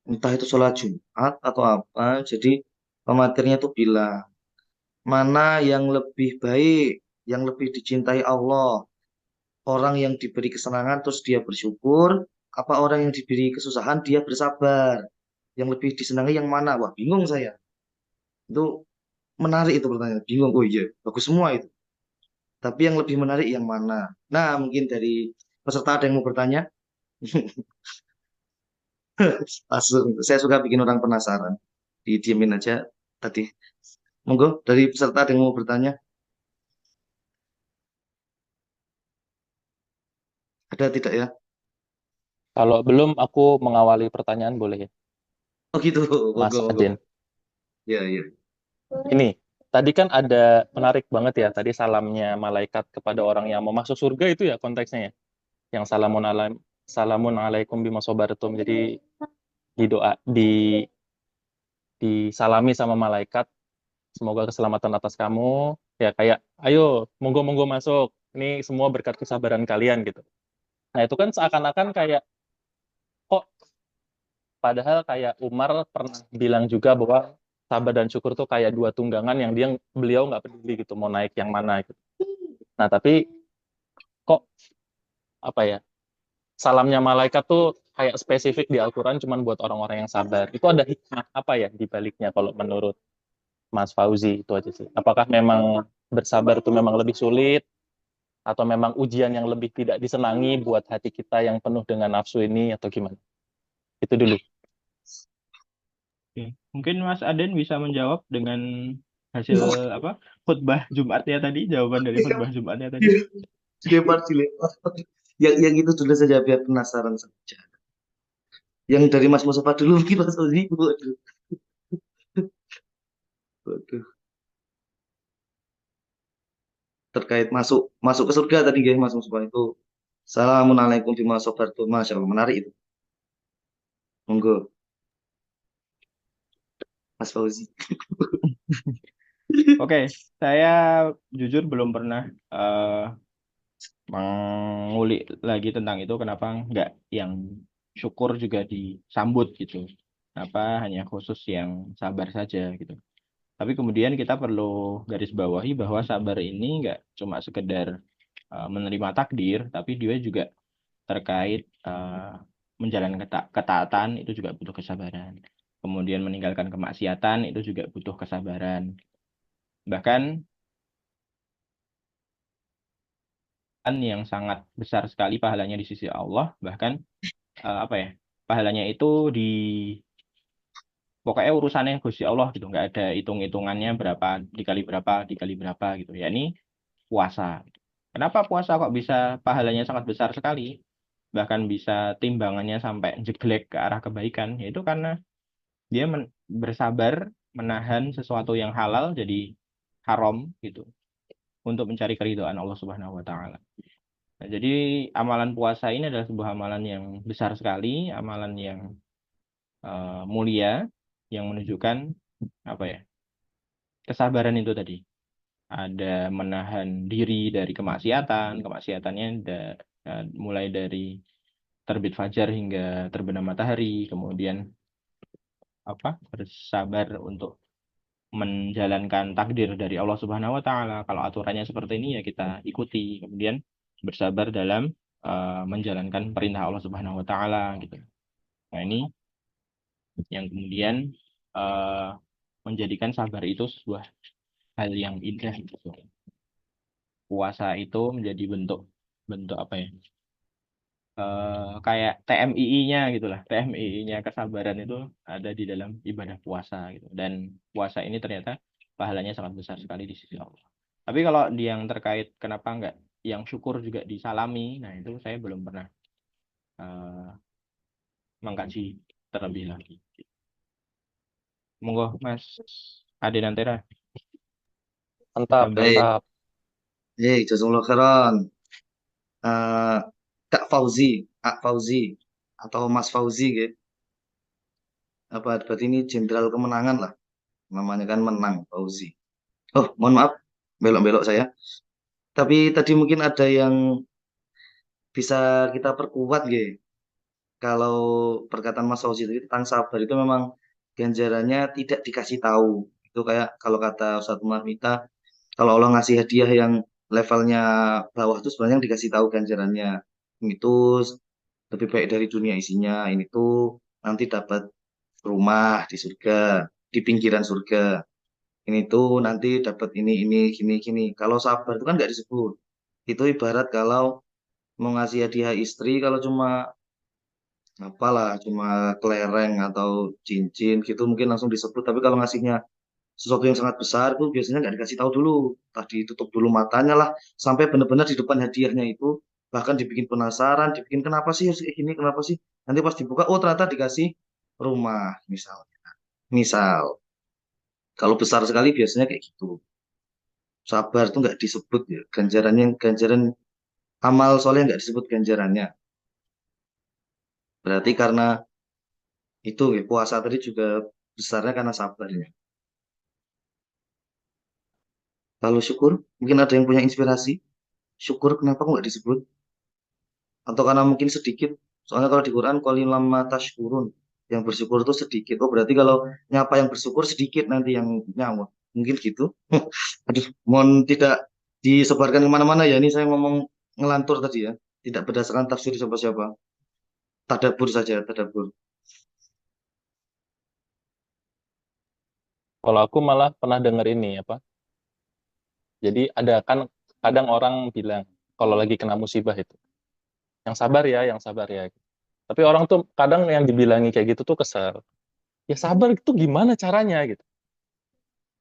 Entah itu sholat Jumat atau apa. Jadi pemaтерnya itu bilang, mana yang lebih baik, yang lebih dicintai Allah. Orang yang diberi kesenangan terus dia bersyukur, apa orang yang diberi kesusahan dia bersabar. Yang lebih disenangi yang mana? Wah, bingung saya. Itu menarik itu pertanyaan. Bingung. Oh iya, bagus semua itu. Tapi yang lebih menarik yang mana? Nah, mungkin dari peserta ada yang mau bertanya? Langsung, saya suka bikin orang penasaran. Didiemin aja tadi. Monggo, dari peserta ada yang mau bertanya? Ada tidak ya? Kalau belum, aku mengawali pertanyaan boleh ya, Oh gitu, Mas monggo, monggo. Adin. Ya, ya. Ini, tadi kan ada menarik banget ya, tadi salamnya malaikat kepada orang yang mau masuk surga itu ya konteksnya ya. Yang salamun alaikum bima sabartum. Jadi disalami sama malaikat semoga keselamatan atas kamu. Ya kayak, ayo, monggo-monggo masuk. Ini semua berkat kesabaran kalian gitu. Nah itu kan seakan-akan kayak, kok padahal kayak Umar pernah bilang juga bahwa sabar dan syukur tuh kayak dua tunggangan yang beliau nggak peduli gitu mau naik yang mana gitu. Nah tapi kok apa ya, salamnya malaikat tuh kayak spesifik di Al-Quran cuman buat orang-orang yang sabar. Itu ada hikmah apa ya di baliknya kalau menurut Mas Fauzi? Itu aja sih. Apakah memang bersabar itu memang lebih sulit atau memang ujian yang lebih tidak disenangi buat hati kita yang penuh dengan nafsu ini atau gimana? Itu dulu. Oke. Mungkin Mas Aden bisa menjawab dengan hasil apa khutbah Jumatnya tadi, jawaban dari khutbah Jumatnya tadi. Dilempar. Yang itu dulu saja biar penasaran saja. Yang dari Mas Mustafa dulu mungkin Mas Ozi. Waduh. Waduh. Terkait masuk ke surga tadi guys Mas Mustafa itu. Assalamualaikum bima sabartum. Masya Allah, menarik itu. Monggo Mas Fauzi. Oke, saya jujur belum pernah eh, mengulik lagi tentang itu. Kenapa nggak yang syukur juga disambut gitu? Apa hanya khusus yang sabar saja gitu? Tapi kemudian kita perlu garis bawahi bahwa sabar ini nggak cuma sekedar menerima takdir, tapi dia juga terkait menjalankan ketaatan itu juga butuh kesabaran. Kemudian meninggalkan kemaksiatan itu juga butuh kesabaran. Bahkan yang sangat besar sekali pahalanya di sisi Allah, bahkan apa ya? Pahalanya itu di pokoknya urusannya Gusti Allah gitu, nggak ada hitung-hitungannya berapa dikali berapa gitu. Ya ini puasa. Kenapa puasa kok bisa pahalanya sangat besar sekali? Bahkan bisa timbangannya sampai jeglek ke arah kebaikan, yaitu karena dia bersabar menahan sesuatu yang halal jadi haram gitu untuk mencari keridhaan Allah Subhanahu wa taala. Nah, jadi amalan puasa ini adalah sebuah amalan yang besar sekali, amalan yang mulia yang menunjukkan apa ya? Kesabaran itu tadi. Ada menahan diri dari kemaksiatan, kemaksiatannya mulai dari terbit fajar hingga terbenam matahari, kemudian apa? Bersabar untuk menjalankan takdir dari Allah Subhanahu wa taala. Kalau aturannya seperti ini ya kita ikuti. Kemudian bersabar dalam menjalankan perintah Allah Subhanahu wa taala gitu. Nah, ini yang kemudian eh, menjadikan sabar itu sebuah hal yang indah gitu. Puasa itu menjadi bentuk bentuk apa ya? Kayak TMII-nya gitulah. TMII-nya kesabaran itu ada di dalam ibadah puasa gitu. Dan puasa ini ternyata pahalanya sangat besar sekali di sisi Allah. Tapi kalau di yang terkait kenapa enggak yang syukur juga disalami, nah itu saya belum pernah eh, mengkaji terlebih lagi. Monggo Mas Ade Nantera Mantap, ditambah. Baik. mantap. Jazakumullah khairan. Eh, Kak Fauzi, Kak Fauzi atau Mas Fauzi gitu. Apa berarti ini jenderal kemenangan lah. Namanya kan menang Fauzi. Oh, mohon maaf belok-belok saya. Tapi tadi mungkin ada yang bisa kita perkuat gitu. Kalau perkataan Mas Fauzi tadi tentang sabar itu memang ganjarannya tidak dikasih tahu. Itu kayak kalau kata Ustadz Umar Mita, kalau Allah ngasih hadiah yang levelnya bawah itu sebenarnya yang dikasih tahu ganjarannya. Itu lebih baik dari dunia isinya. Ini tuh nanti dapat rumah di surga, di pinggiran surga. Ini tuh nanti dapat ini, gini, gini. Kalau sabar itu kan nggak disebut. Itu ibarat kalau mau ngasih hadiah istri, kalau cuma apalah, cuma kelereng atau cincin gitu mungkin langsung disebut. Tapi kalau ngasihnya sesuatu yang sangat besar itu biasanya nggak dikasih tahu dulu. Tadi tutup dulu matanya lah, sampai benar-benar di depan hadiahnya itu bahkan dibikin penasaran, dibikin kenapa sih harus kayak gini, kenapa sih? Nanti pas dibuka, oh ternyata dikasih rumah misalnya. Misal, kalau besar sekali biasanya kayak gitu. Sabar tuh nggak disebut ya, ganjaran amal soleh nggak disebut ganjarannya. Berarti karena itu ya, puasa tadi juga besarnya karena sabarnya. Kalau syukur, mungkin ada yang punya inspirasi. Syukur kenapa kok nggak disebut? Atau karena mungkin sedikit? Soalnya kalau di Quran, qalilan ma tashkurun. Yang bersyukur itu sedikit. Oh berarti kalau nyapa yang bersyukur sedikit nanti yang nyawa. Mungkin gitu. Aduh, mohon tidak disebarkan kemana-mana ya. Ini saya ngomong ngelantur tadi ya. Tidak berdasarkan tafsir siapa-siapa. Tadabbur saja, tadabbur. Kalau aku malah pernah denger ini apa? Jadi ada kan kadang orang bilang kalau lagi kena musibah itu, yang sabar ya, yang sabar ya. Tapi orang tuh kadang yang dibilangi kayak gitu tuh kesel. Ya sabar itu gimana caranya gitu.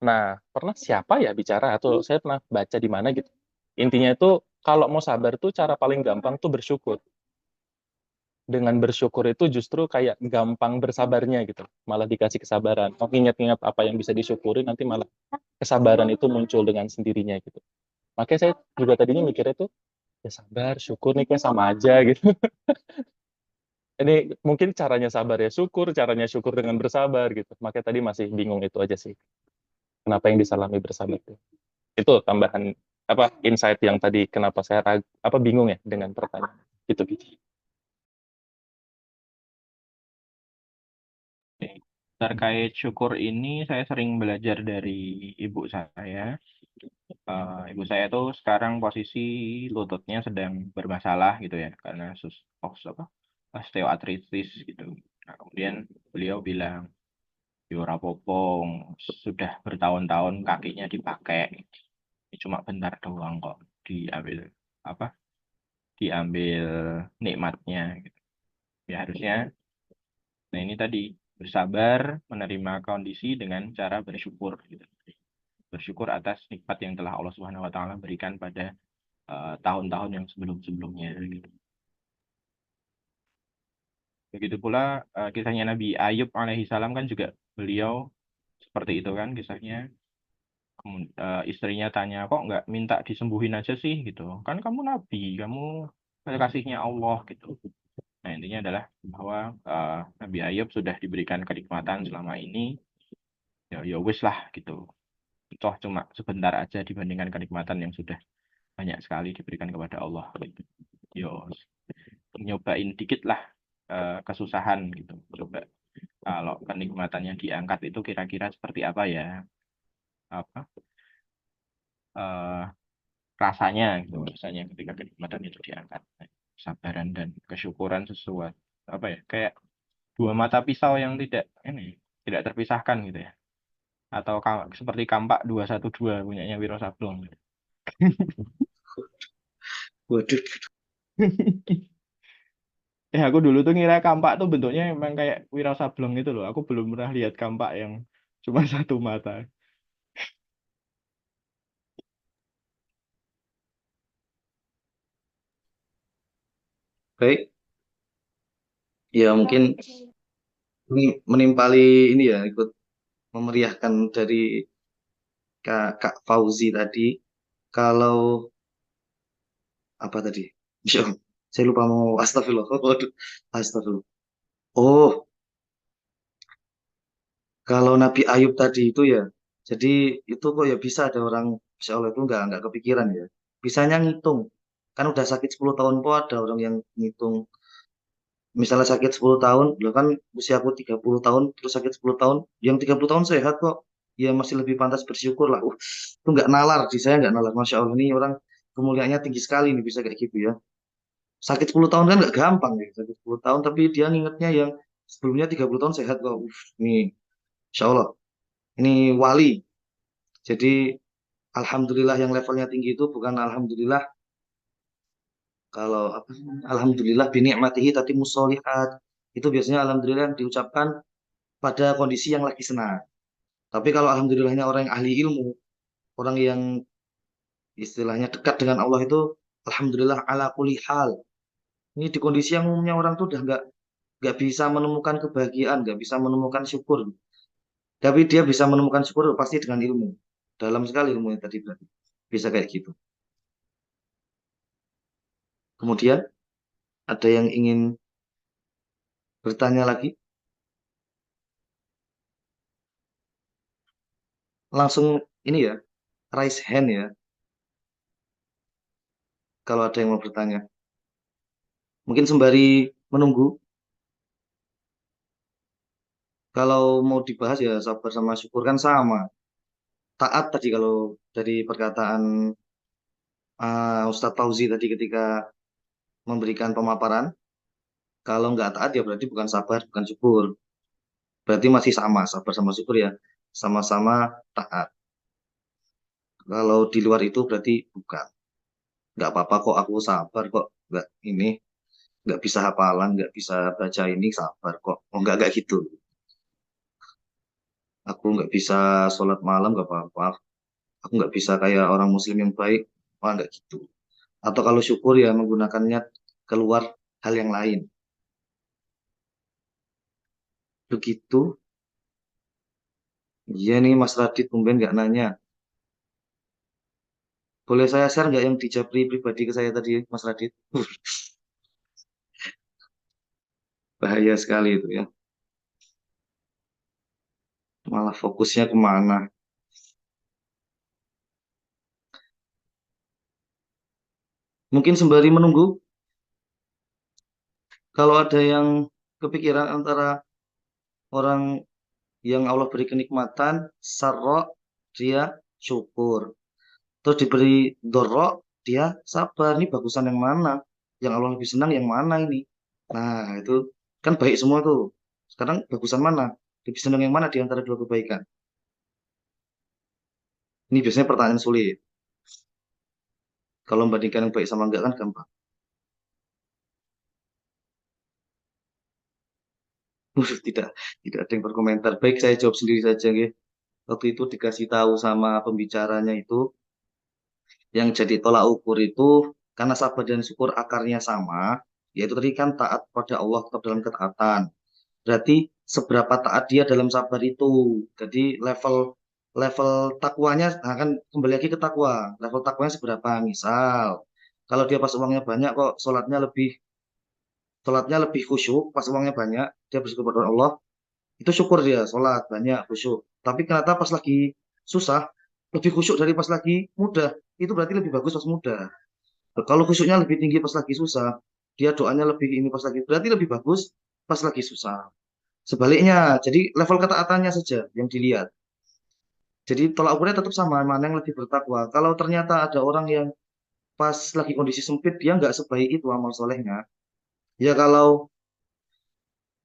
Nah, pernah siapa ya bicara atau saya pernah baca di mana gitu. Intinya itu kalau mau sabar tuh cara paling gampang tuh bersyukur. Dengan bersyukur itu justru kayak gampang bersabarnya gitu. Malah dikasih kesabaran. Oh, ingat-ingat apa yang bisa disyukuri nanti malah kesabaran itu muncul dengan sendirinya gitu. Makanya saya juga tadinya mikirnya tuh ya sabar, syukur nih kayak sama aja gitu. Ini mungkin caranya sabar ya syukur, caranya syukur dengan bersabar gitu. Makanya tadi masih bingung itu aja sih. Kenapa yang disalami bersabar itu? Itu tambahan apa insight yang tadi kenapa saya apa bingung ya dengan pertanyaan gitu gitu. Terkait syukur ini, saya sering belajar dari ibu saya. Ibu saya tuh sekarang posisi lututnya sedang bermasalah gitu ya, karena apa, osteoartritis gitu. Nah, kemudian beliau bilang, yo rapopong, sudah bertahun-tahun kakinya dipakai, ini cuma bentar doang kok diambil apa, diambil nikmatnya. Gitu. Ya harusnya, nah ini tadi bersabar menerima kondisi dengan cara bersyukur. Gitu. Bersyukur atas nikmat yang telah Allah Subhanahu Wa Taala berikan pada tahun-tahun yang sebelum-sebelumnya. Gitu. Begitu pula kisahnya Nabi Ayub alaihissalam kan juga beliau seperti itu kan kisahnya. Istrinya tanya kok nggak minta disembuhin aja sih gitu. Kan kamu Nabi, kamu kasihnya Allah gitu. Nah intinya adalah bahwa Nabi Ayub sudah diberikan kenikmatan selama ini. Ya, ya wis lah gitu. Toh cuma sebentar aja dibandingkan kenikmatan yang sudah banyak sekali diberikan kepada Allah. Gitu. Yo nyobain dikit lah kesusahan gitu. Coba kalau kenikmatannya diangkat itu kira-kira seperti apa ya? Apa eh, rasanya gitu, rasanya ketika kenikmatan itu diangkat. Sabaran dan kesyukuran sesuatu apa ya? Kayak dua mata pisau yang tidak terpisahkan gitu ya. Atau seperti kampak 212 punyanya Wiro Sableng. Gitu. Waduh, Aku dulu tuh ngira kampak tuh bentuknya emang kayak Wiro Sableng itu loh. Aku belum pernah lihat kampak yang cuma satu mata. baik. Ya mungkin ini menimpali ini ya, ikut memeriahkan dari Kak Fauzi tadi. Kalau apa tadi? Masya Allah, saya lupa mau astagfirullah. Waduh, astagfirullah. Oh, kalau Nabi Ayub tadi itu ya, jadi itu kok ya bisa ada orang, Masya Allah itu nggak kepikiran ya. Bisanya ngitung. Kan udah sakit 10 tahun kok ada orang yang ngitung. Misalnya sakit 10 tahun, loh kan usiaku 30 tahun, terus sakit 10 tahun, yang 30 tahun sehat kok. Ya masih lebih pantas bersyukur lah. Itu nggak nalar, di saya nggak nalar. Masya Allah, ini orang kemuliaannya tinggi sekali nih bisa kayak gitu ya. Sakit 10 tahun kan nggak gampang ya, sakit 10 tahun, tapi dia ngingetnya yang sebelumnya 30 tahun sehat kok. Ini, Insya Allah, ini wali. Jadi, Alhamdulillah yang levelnya tinggi itu bukan Alhamdulillah, kalau apa, Alhamdulillah binikmatihi tati musolihat. Itu biasanya Alhamdulillah yang diucapkan pada kondisi yang lagi senang. Tapi kalau Alhamdulillahnya orang yang ahli ilmu, orang yang istilahnya dekat dengan Allah itu, Alhamdulillah ala kulli hal. Ini di kondisi yang umumnya orang tuh udah nggak bisa menemukan kebahagiaan, nggak bisa menemukan syukur. Tapi dia bisa menemukan syukur pasti dengan ilmu. Dalam sekali ilmunya tadi berarti. Bisa kayak gitu. Kemudian ada yang ingin bertanya lagi? Langsung ini ya. raise hand ya, kalau ada yang mau bertanya. Mungkin sembari menunggu, kalau mau dibahas ya sabar sama syukur kan sama. Taat tadi kalau dari perkataan Ustadz Fauzi tadi ketika memberikan pemaparan, kalau nggak taat ya berarti bukan sabar, bukan syukur. Berarti masih sama, sabar sama syukur ya, sama-sama taat. Kalau di luar itu berarti bukan. Nggak apa-apa kok aku sabar kok. Nggak bisa hafalan, nggak bisa baca ini sabar kok. Oh nggak gitu. Aku nggak bisa sholat malam nggak apa-apa. Aku nggak bisa kayak orang muslim yang baik. Wah nggak gitu. Atau kalau syukur ya menggunakannya keluar hal yang lain. Begitu. Iya nih Mas Radit tumben nggak nanya. Boleh saya share nggak yang di Japri pribadi ke saya tadi Mas Radit? Bahaya sekali itu ya. Malah fokusnya kemana? Mungkin sembari menunggu, kalau ada yang kepikiran antara orang yang Allah beri kenikmatan, sarro, dia syukur. Terus diberi dorro, dia sabar. Ini bagusan yang mana? Yang Allah lebih senang yang mana ini? Nah, itu kan baik semua tuh. Sekarang bagusan mana? Lebih senang yang mana di antara dua kebaikan? Ini biasanya pertanyaan sulit. Kalau membandingkan yang baik sama enggak kan gampang. Tidak, tidak ada yang berkomentar. Baik, saya jawab sendiri saja, nggih. Waktu itu dikasih tahu sama pembicaranya itu, yang jadi tolak ukur itu karena sabar dan syukur akarnya sama, yaitu tadi kan taat pada Allah tetap dalam ketaatan. Berarti seberapa taat dia dalam sabar itu. Jadi level level takwanya akan kembali lagi ke takwa. Level takwanya seberapa? Misal, kalau dia pas uangnya banyak kok sholatnya lebih khusyuk, pas uangnya banyak, dia bersyukur kepada Allah, itu syukur dia, sholat banyak khusyuk. Tapi ternyata pas lagi susah, lebih khusyuk dari pas lagi mudah, itu berarti lebih bagus pas mudah. Kalau khusyuknya lebih tinggi pas lagi susah, dia doanya lebih ini pas lagi, berarti lebih bagus pas lagi susah. Sebaliknya, jadi level ketaatannya saja yang dilihat. Jadi tolak ukurnya tetap sama, mana yang lebih bertakwa. Kalau ternyata ada orang yang pas lagi kondisi sempit, dia nggak sebaik itu amal solehnya. Ya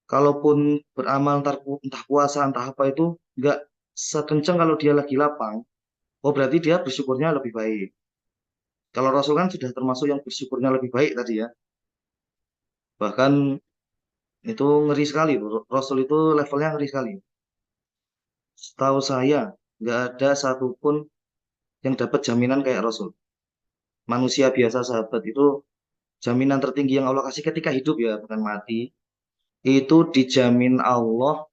kalaupun beramal entah puasa, entah apa itu, nggak sekencang kalau dia lagi lapang. Oh berarti dia bersyukurnya lebih baik. Kalau Rasul kan sudah termasuk yang bersyukurnya lebih baik tadi ya. Bahkan itu ngeri sekali. Rasul itu levelnya ngeri sekali. Setahu saya, nggak ada satupun yang dapat jaminan kayak Rasul. Manusia biasa sahabat itu jaminan tertinggi yang Allah kasih ketika hidup ya, bukan mati. Itu dijamin Allah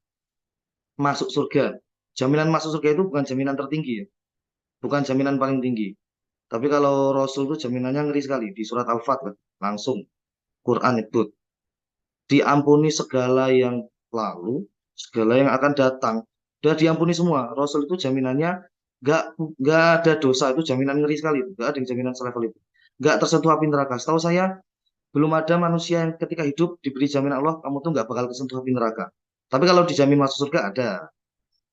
masuk surga. Jaminan masuk surga itu bukan jaminan tertinggi ya. Bukan jaminan paling tinggi. Tapi kalau Rasul itu jaminannya ngeri sekali. Di surat Al-Fat langsung. Quran itu. Diampuni segala yang lalu, segala yang akan datang. Sudah diampuni semua. Rasul itu jaminannya nggak nggak ada dosa, itu jaminan ngeri sekali. Nggak ada yang jaminan selevel itu. Nggak tersentuh api neraka. Setahu saya belum ada manusia yang ketika hidup diberi jaminan Allah, kamu tuh nggak bakal kesentuh api neraka. Tapi kalau dijamin masuk surga ada.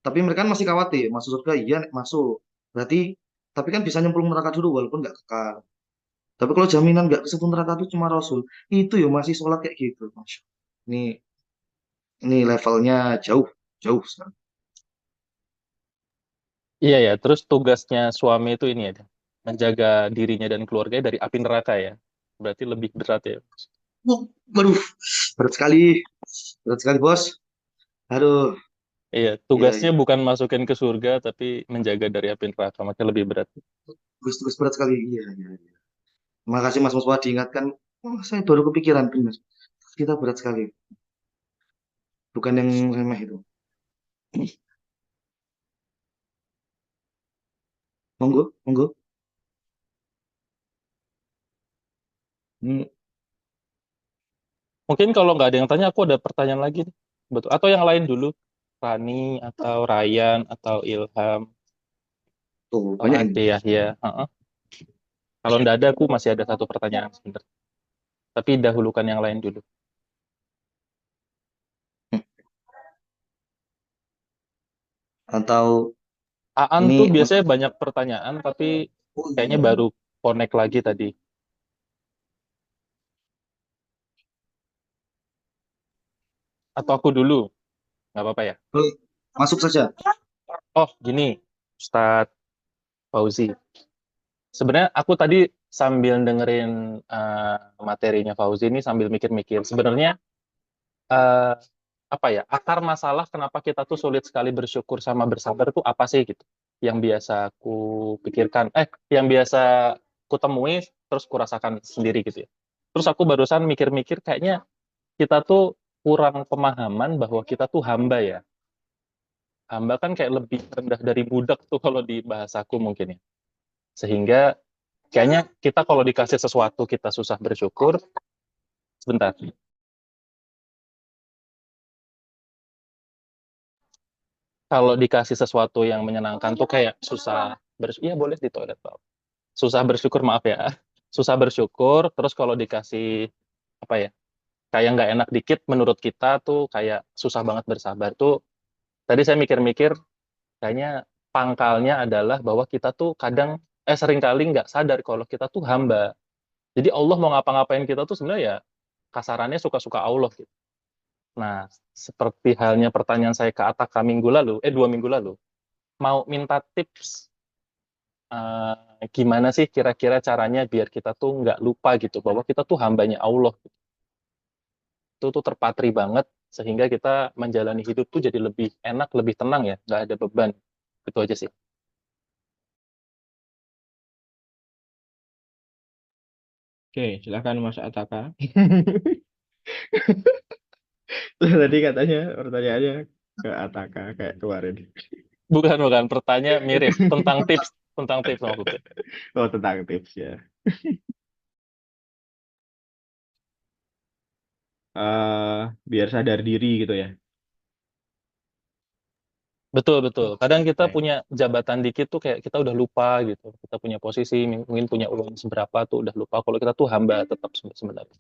Tapi mereka kan masih khawatir, masuk surga iya masuk. Berarti tapi kan bisa nyemplung neraka dulu walaupun nggak kekal. Tapi kalau jaminan nggak kesentuh neraka itu cuma Rasul. Itu ya masih sholat kayak gitu. Masya. Ini ini levelnya jauh, jauh sekali. Iya ya, terus tugasnya suami itu ini ya, menjaga dirinya dan keluarganya dari api neraka ya. Berarti lebih berat ya. Waduh, berat sekali. Berat sekali, Bos. Aduh, Iya, iya, tugasnya iya. bukan masukin ke surga, tapi menjaga dari api neraka, makanya lebih berat. Tugas-tugas berat sekali. Iya, iya, iya. Makasih Mas Muswa diingatkan. Oh, saya baru kepikiran, benar. Kita berat sekali. Bukan yang remeh itu. Monggo, monggo. Hmm, Mungkin kalau nggak ada yang tanya, aku ada pertanyaan lagi nih. Betul. Atau yang lain dulu. Rani, atau Ryan, atau Ilham. Tuh, Oh, banyak ini. iya, iya. Heeh. Kalau nggak ada, aku masih ada satu pertanyaan sebentar. Tapi dahulukan yang lain dulu. Atau Aan ini, tuh biasanya banyak pertanyaan, tapi oh kayaknya iya. baru connect lagi tadi. Atau aku dulu, nggak apa-apa ya? Boleh, masuk saja. Oh, gini, Ustadz Fauzi. Sebenarnya aku tadi sambil dengerin materinya Fauzi ini sambil mikir-mikir. Sebenarnya eh, apa ya, akar masalah kenapa kita tuh sulit sekali bersyukur sama bersabar tuh apa sih gitu? Yang biasa aku pikirkan, yang biasa aku temui terus kurasakan sendiri gitu ya. Terus aku barusan mikir-mikir kayaknya kita tuh kurang pemahaman bahwa kita tuh hamba ya. Hamba kan kayak lebih rendah dari budak tuh kalau di bahasaku mungkin ya. Sehingga kayaknya kita kalau dikasih sesuatu kita susah bersyukur. Sebentar. Kalau dikasih sesuatu yang menyenangkan tuh kayak susah iya boleh di toilet Pak. Susah bersyukur, maaf ya. Susah bersyukur, terus kalau dikasih apa ya? Kayak nggak enak dikit menurut kita tuh kayak susah banget bersabar tuh. Tadi saya mikir-mikir kayaknya pangkalnya adalah bahwa kita tuh kadang seringkali nggak sadar kalau kita tuh hamba. Jadi Allah mau ngapa-ngapain kita tuh sebenarnya ya kasarannya suka-suka Allah gitu. Nah, seperti halnya pertanyaan saya ke Ataka minggu lalu, 2 minggu lalu, mau minta tips gimana sih kira-kira caranya biar kita tuh nggak lupa gitu bahwa kita tuh hambanya Allah. Itu tuh terpatri banget sehingga kita menjalani hidup tuh jadi lebih enak, lebih tenang ya, nggak ada beban. Itu aja sih. Oke, silakan Mas Ataka. Tadi katanya pertanyaannya ke Ataka kayak kemarin. Bukan, bukan. Pertanyaan mirip tentang tips sama Putri. Oh, tentang tips ya. Biar sadar diri gitu ya. Betul, betul. Kadang kita Oke. punya jabatan dikit tuh kayak kita udah lupa gitu. Kita punya posisi, mungkin punya uang seberapa tuh udah lupa kalau kita tuh hamba tetap sebenarnya.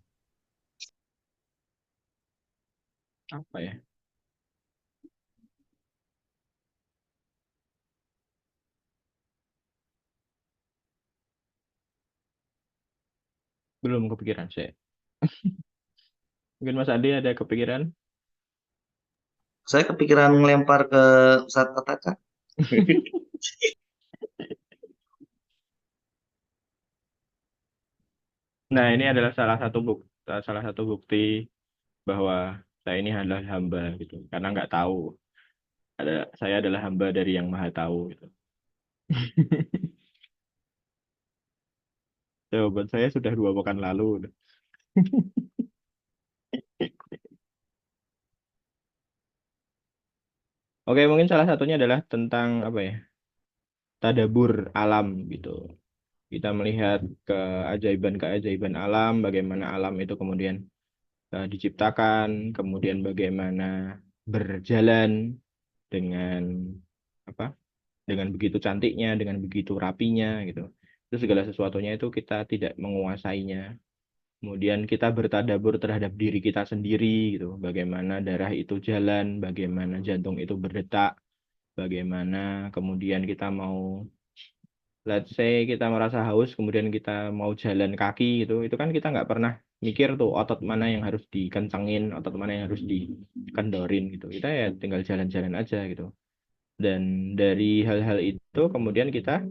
Apa ya? Belum kepikiran saya. Mungkin Mas Adi ada kepikiran? Saya kepikiran ngelempar ke Ustadz Ataka. Nah, ini adalah salah satu bukti bahwa saya ini adalah hamba gitu. Karena nggak tahu. Saya adalah hamba dari yang maha tahu gitu. Jawaban saya sudah 2 pekan lalu. Oke, mungkin salah satunya adalah tentang apa ya? Tadabur alam gitu. Kita melihat keajaiban-keajaiban alam, bagaimana alam itu kemudian diciptakan, kemudian bagaimana berjalan dengan apa? Dengan begitu cantiknya, dengan begitu rapinya gitu. Itu segala sesuatunya itu kita tidak menguasainya. Kemudian kita bertadabur terhadap diri kita sendiri gitu. Bagaimana darah itu jalan, bagaimana jantung itu berdetak, bagaimana kemudian kita mau, let's say kita merasa haus, kemudian kita mau jalan kaki gitu. Itu kan kita nggak pernah mikir tuh otot mana yang harus dikencengin, otot mana yang harus dikendorin gitu. Kita ya tinggal jalan-jalan aja gitu. Dan dari hal-hal itu kemudian kita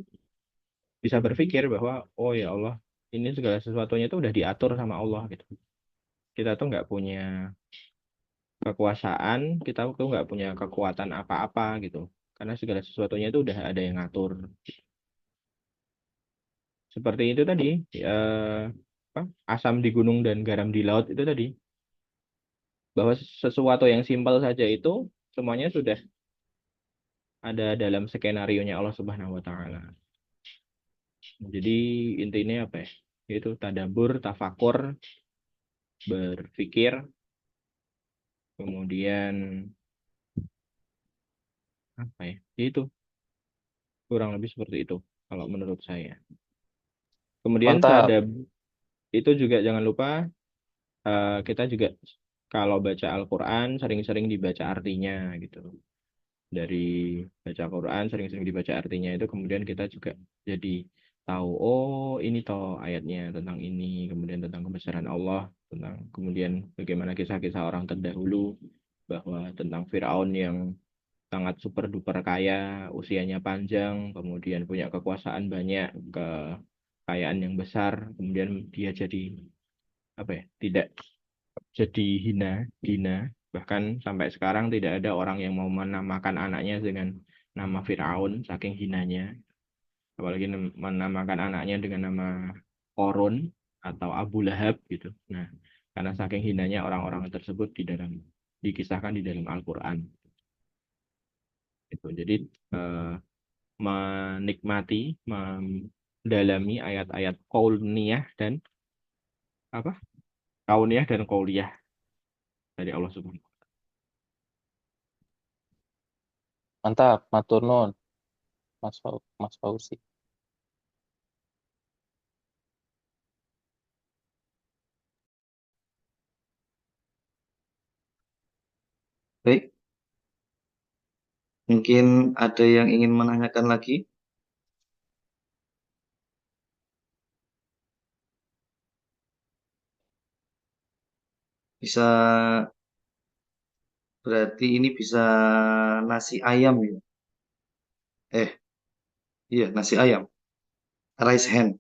bisa berpikir bahwa oh ya Allah, ini segala sesuatunya itu udah diatur sama Allah gitu. Kita tuh nggak punya kekuasaan, kita tuh nggak punya kekuatan apa-apa gitu. Karena segala sesuatunya itu udah ada yang ngatur. Seperti itu tadi, eh, apa, asam di gunung dan garam di laut itu tadi, bahwa sesuatu yang simpel saja itu semuanya sudah ada dalam skenario-nya Allah Subhanahu wa taala. Jadi intinya apa ya? Yaitu tadabur, tafakur, berpikir, kemudian apa ya? Itu Kurang lebih seperti itu kalau menurut saya. Kemudian Mantap. itu juga jangan lupa kita juga kalau baca Al-Quran sering-sering dibaca artinya gitu. Dari baca Quran sering-sering dibaca artinya itu kemudian kita juga jadi tahu oh ini toh ayatnya tentang ini, kemudian tentang kebesaran Allah, tentang kemudian bagaimana kisah-kisah orang terdahulu, bahwa tentang Firaun yang sangat super duper kaya, usianya panjang, kemudian punya kekuasaan banyak, kekayaan yang besar, kemudian dia jadi apa ya, tidak jadi hina. Bahkan sampai sekarang tidak ada orang yang mau menamakan anaknya dengan nama Firaun saking hinanya, apalagi menamakan anaknya dengan nama Korun atau Abu Lahab gitu. Nah, karena saking hinanya orang-orang tersebut dikisahkan di dalam Al-Quran. Itu. Jadi menikmati, mendalami ayat-ayat kauniyah dan apa? Kauniyah dan qauliyah dari Allah Subhanahu. Mantap, matur nuwun, Mas Fauzi. Baik, mungkin ada yang ingin menanyakan lagi. Bisa, berarti ini bisa nasi ayam ya? Iya, nasi ayam. Rice hand.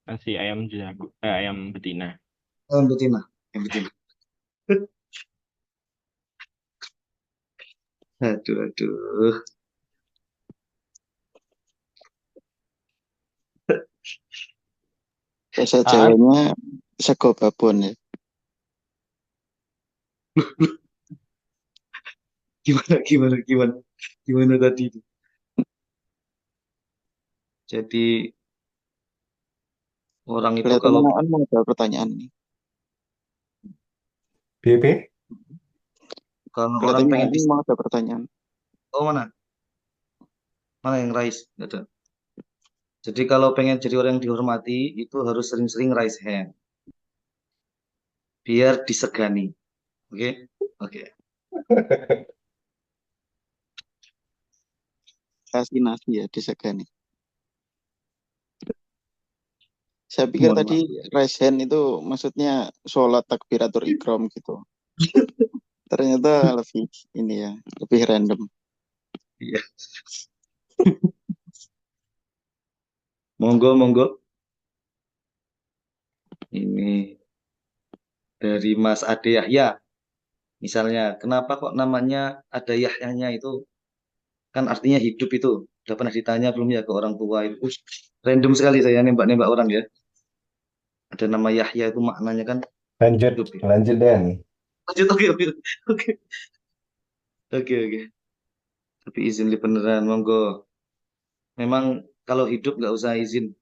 Kasih ayam jago, ayam betina. Ayam betina. Ayam betina. Aduh, aduh. Bahasa Aan, Jawanya sego babon ya. Gimana tadi itu? Jadi orang itu Kelihatannya Aan mau ada pertanyaan nih. BP? kalau orang Kelihatannya pengen Aan mau ada pertanyaan. oh mana? Mana yang rice? Nggak ada. Jadi kalau pengen jadi orang yang dihormati itu harus sering-sering raise hand. Biar disegani. Oke? Oke. Kasih nasi ya disegani. Saya pikir Mohon tadi maaf. raise hand itu maksudnya sholat takbiratul ikram gitu. Ternyata lebih ini ya, lebih random. Iya. Monggo, monggo. Ini dari Mas Ade Yahya. Misalnya, kenapa kok namanya ada Yahyanya itu? Kan artinya hidup itu. Udah pernah ditanya belum ya ke orang tua itu? Random sekali saya nembak-nembak orang ya. Ada nama Yahya itu maknanya kan Lanjut, hidup ya. lanjut Dan. Lanjut, oke, oke, oke, oke, oke. Tapi izin li beneran, monggo. Memang kalau hidup nggak usah izin.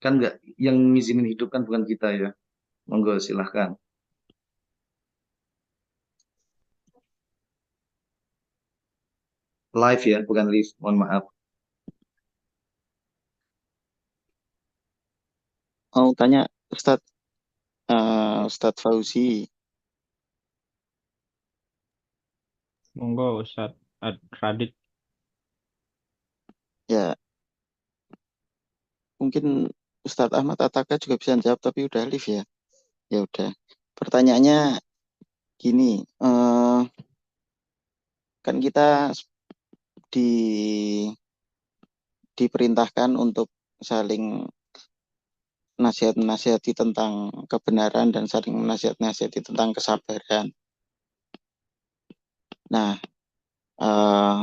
Kan nggak, yang ngizinin hidup kan bukan kita ya. Monggo, silahkan. Live ya, bukan live. Mohon maaf. Mau tanya Ustadz, Ustadz Fauzi, Monggo Ustadz Radit. ya mungkin Ustadz Ahmad Ataka juga bisa jawab tapi udah live ya. Ya udah. Pertanyaannya gini, kan kita di diperintahkan untuk saling nasihat-nasihati tentang kebenaran dan saling menasihat-nasihati tentang kesabaran. Nah, eh,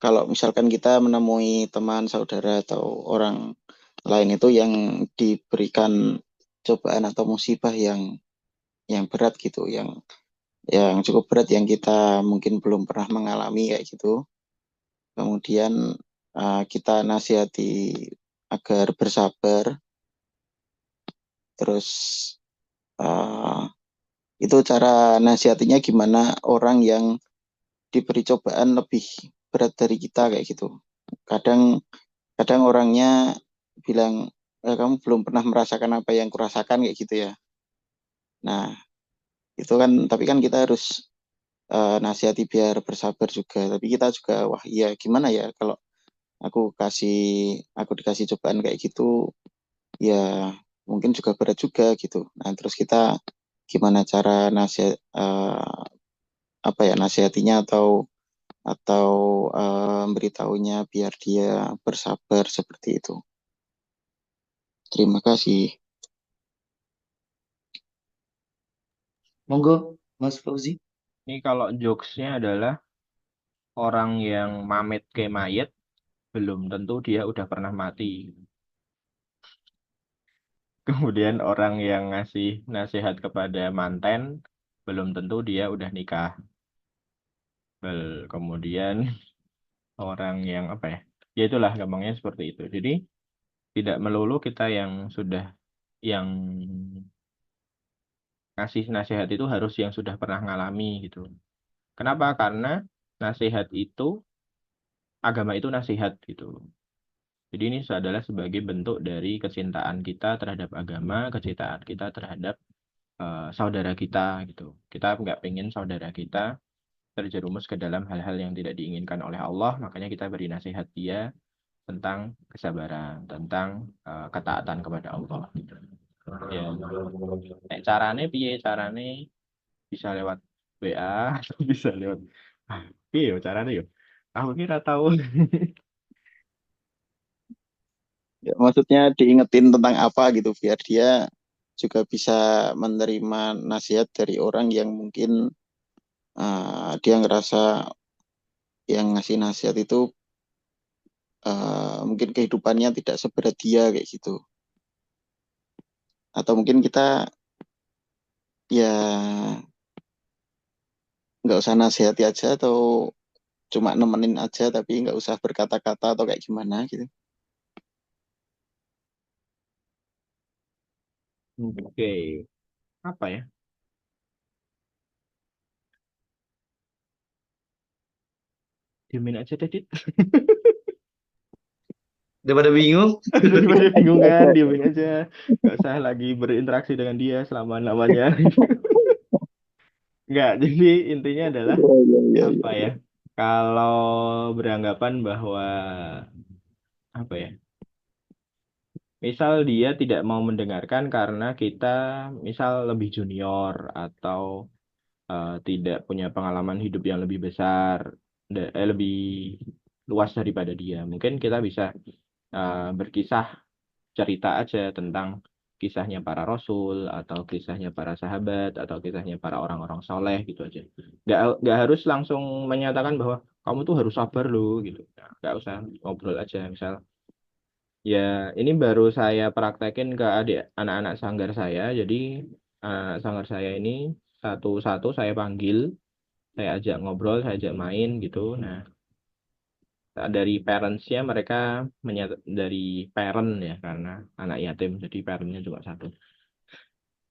kalau misalkan kita menemui teman, saudara, atau orang lain itu yang diberikan cobaan atau musibah yang berat gitu, yang cukup berat yang kita mungkin belum pernah mengalami kayak gitu. Kemudian kita nasihati agar bersabar, terus Itu cara nasihatinya gimana orang yang diberi cobaan lebih berat dari kita kayak gitu. Kadang kadang orangnya bilang, kamu belum pernah merasakan apa yang kurasakan kayak gitu ya. Nah, itu kan tapi kan kita harus nasihati biar bersabar juga. Tapi kita juga wah iya gimana ya kalau aku dikasih cobaan kayak gitu ya mungkin juga berat juga gitu. Nah, terus kita gimana cara apa ya nasihatinya atau memberitahunya biar dia bersabar seperti itu. Terima kasih. Monggo, Mas Fauzi. Ini kalau jokesnya adalah orang yang mamet ke mayat, belum tentu dia udah pernah mati. Kemudian orang yang ngasih nasihat kepada manten, belum tentu dia udah nikah. Kemudian orang yang apa ya? Ya itulah gampangnya seperti itu. Jadi tidak melulu kita yang ngasih nasihat itu harus yang sudah pernah ngalami gitu. Kenapa? Karena nasihat itu, agama itu nasihat gitu. Jadi ini adalah sebagai bentuk dari kecintaan kita terhadap agama, kecintaan kita terhadap saudara kita gitu. Kita nggak pengen saudara kita terjerumus ke dalam hal-hal yang tidak diinginkan oleh Allah, makanya kita beri nasihat dia tentang kesabaran, tentang ketaatan kepada Allah gitu. Ya, carane piye carane bisa lewat WA atau bisa lewat piye yo carane yo. Aku kira tahu. Ya, maksudnya diingetin tentang apa gitu biar dia juga bisa menerima nasihat dari orang yang mungkin dia ngerasa yang ngasih nasihat itu mungkin kehidupannya tidak seberat dia kayak gitu. Atau mungkin kita ya nggak usah nasihati aja atau cuma nemenin aja tapi nggak usah berkata-kata atau kayak gimana gitu. Oke, apa ya? Diemin aja deh, Dit. Daripada bingung. Daripada bingung kan, diemin aja. Gak usah lagi berinteraksi dengan dia selama-lamanya. Enggak, jadi intinya adalah Iya, iya, iya, apa iya. ya? Kalau beranggapan bahwa apa ya? Misal dia tidak mau mendengarkan karena kita misal lebih junior atau tidak punya pengalaman hidup yang lebih besar, lebih luas daripada dia. Mungkin kita bisa berkisah cerita aja tentang kisahnya para rasul atau kisahnya para sahabat atau kisahnya para orang-orang soleh gitu aja. Nggak harus langsung menyatakan bahwa kamu tuh harus sabar loh gitu. Nah, nggak usah ngobrol aja misal. Ya ini baru saya praktekin ke anak-anak sanggar saya. Jadi anak sanggar saya ini satu-satu saya panggil, saya ajak ngobrol, saya ajak main gitu. Nah dari parentsnya mereka dari parent ya karena anak yatim jadi parentnya cuma satu.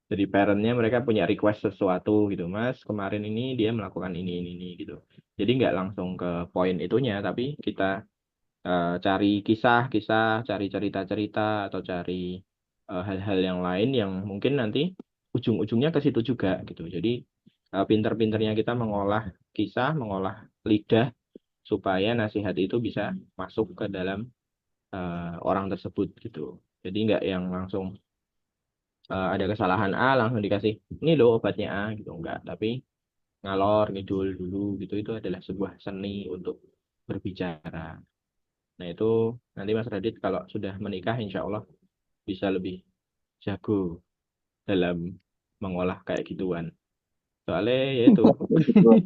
Jadi parentnya mereka punya request sesuatu gitu, Mas kemarin ini dia melakukan ini gitu. Jadi nggak langsung ke poin itunya tapi kita cari kisah-kisah, cari cerita-cerita atau cari hal-hal yang lain yang mungkin nanti ujung-ujungnya ke situ juga gitu. Jadi pinter-pinternya kita mengolah kisah, mengolah lidah supaya nasihat itu bisa masuk ke dalam orang tersebut gitu. Jadi nggak yang langsung ada kesalahan A langsung dikasih ini loh obatnya A gitu enggak. Tapi ngalor ngidul dulu gitu itu adalah sebuah seni untuk berbicara. Nah itu nanti Mas Radit kalau sudah menikah insya Allah bisa lebih jago dalam mengolah kayak gituan. Soalnya ya itu Betul.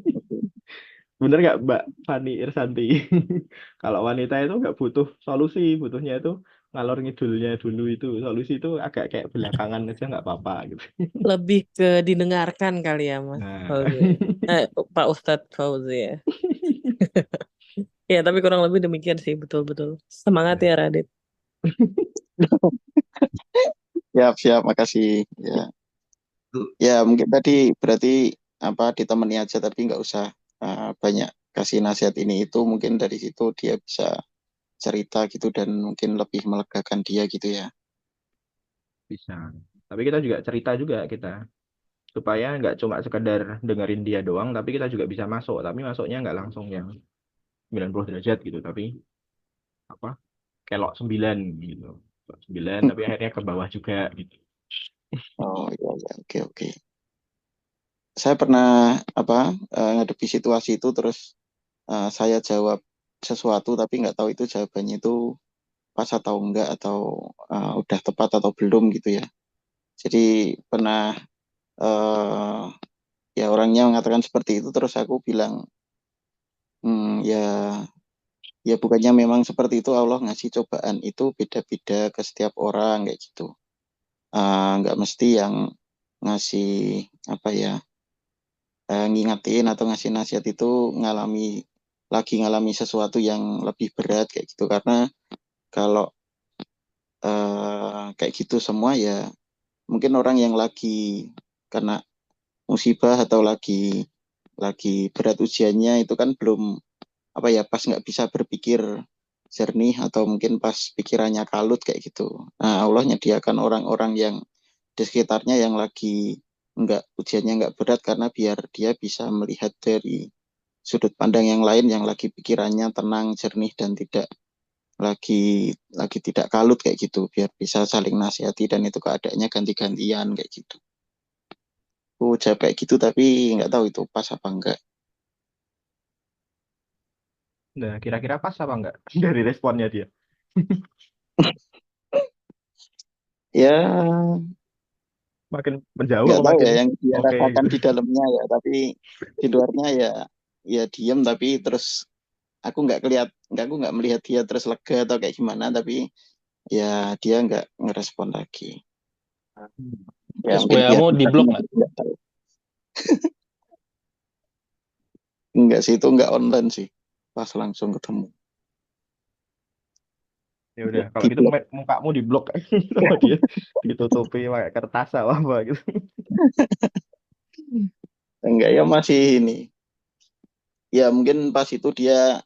bener nggak Mbak Fani Irsanti? Kalau wanita itu nggak butuh solusi, butuhnya itu ngalor ngidulnya dulu itu. Solusi itu agak kayak belakangan aja nggak apa-apa gitu. Lebih ke didengarkan kali ya Mas Nah, Fauzi. Pak Ustadz Fauzi ya. Ya tapi kurang lebih demikian sih betul-betul. Semangat ya Radit. Siap, siap, makasih. Ya. Tuh. Ya mungkin tadi berarti apa ditemani aja tapi nggak usah banyak kasih nasihat ini itu, mungkin dari situ dia bisa cerita gitu dan mungkin lebih melegakan dia gitu ya. Bisa. Tapi kita juga cerita juga kita supaya nggak cuma sekedar dengerin dia doang, tapi kita juga bisa masuk. Tapi masuknya nggak langsung yang 90 derajat gitu, tapi apa kelok 9 gitu. Kelok 9 tapi akhirnya ke bawah juga gitu. Oh iya, iya, oke oke. Saya pernah apa ngadepi situasi itu terus saya jawab sesuatu tapi nggak tahu itu jawabannya itu pas atau enggak atau udah tepat atau belum gitu ya. Jadi pernah eh, ya orangnya mengatakan seperti itu terus aku bilang, ya ya bukannya memang seperti itu, Allah ngasih cobaan itu beda-beda ke setiap orang kayak gitu. Nggak mesti yang ngasih apa ya ngingetin atau ngasih nasihat itu ngalami sesuatu yang lebih berat kayak gitu, karena kalau kayak gitu semua ya mungkin orang yang lagi kena musibah atau lagi berat ujiannya itu kan belum apa ya pas nggak bisa berpikir jernih atau mungkin pas pikirannya kalut kayak gitu. Nah, Allah nyediakan orang-orang yang di sekitarnya yang lagi nggak ujiannya nggak berat karena biar dia bisa melihat dari sudut pandang yang lain yang lagi pikirannya tenang, jernih dan tidak lagi tidak kalut kayak gitu, biar bisa saling nasihati dan itu keadaannya ganti-gantian kayak gitu. Aku jawab kayak gitu tapi nggak tahu itu pas apa enggak. Nah, kira-kira pas apa enggak dari responnya dia? Ya Makin menjauh nggak apa tahu makin ya yang dia oke rasakan gitu? di dalamnya ya, tapi di luarnya ya ya diem tapi terus aku nggak melihat dia terus lega atau kayak gimana, tapi ya dia nggak ngerespon lagi. Ya Terus mungkin biar WA-mu di bisa blok nggak? nggak tahu. Enggak sih, itu nggak online sih, pas langsung ketemu Ya udah, kalau di gitu blog. mukamu di blok sama dia ditutupi pakai kertas atau apa gitu. Enggak ya masih ini, ya mungkin pas itu dia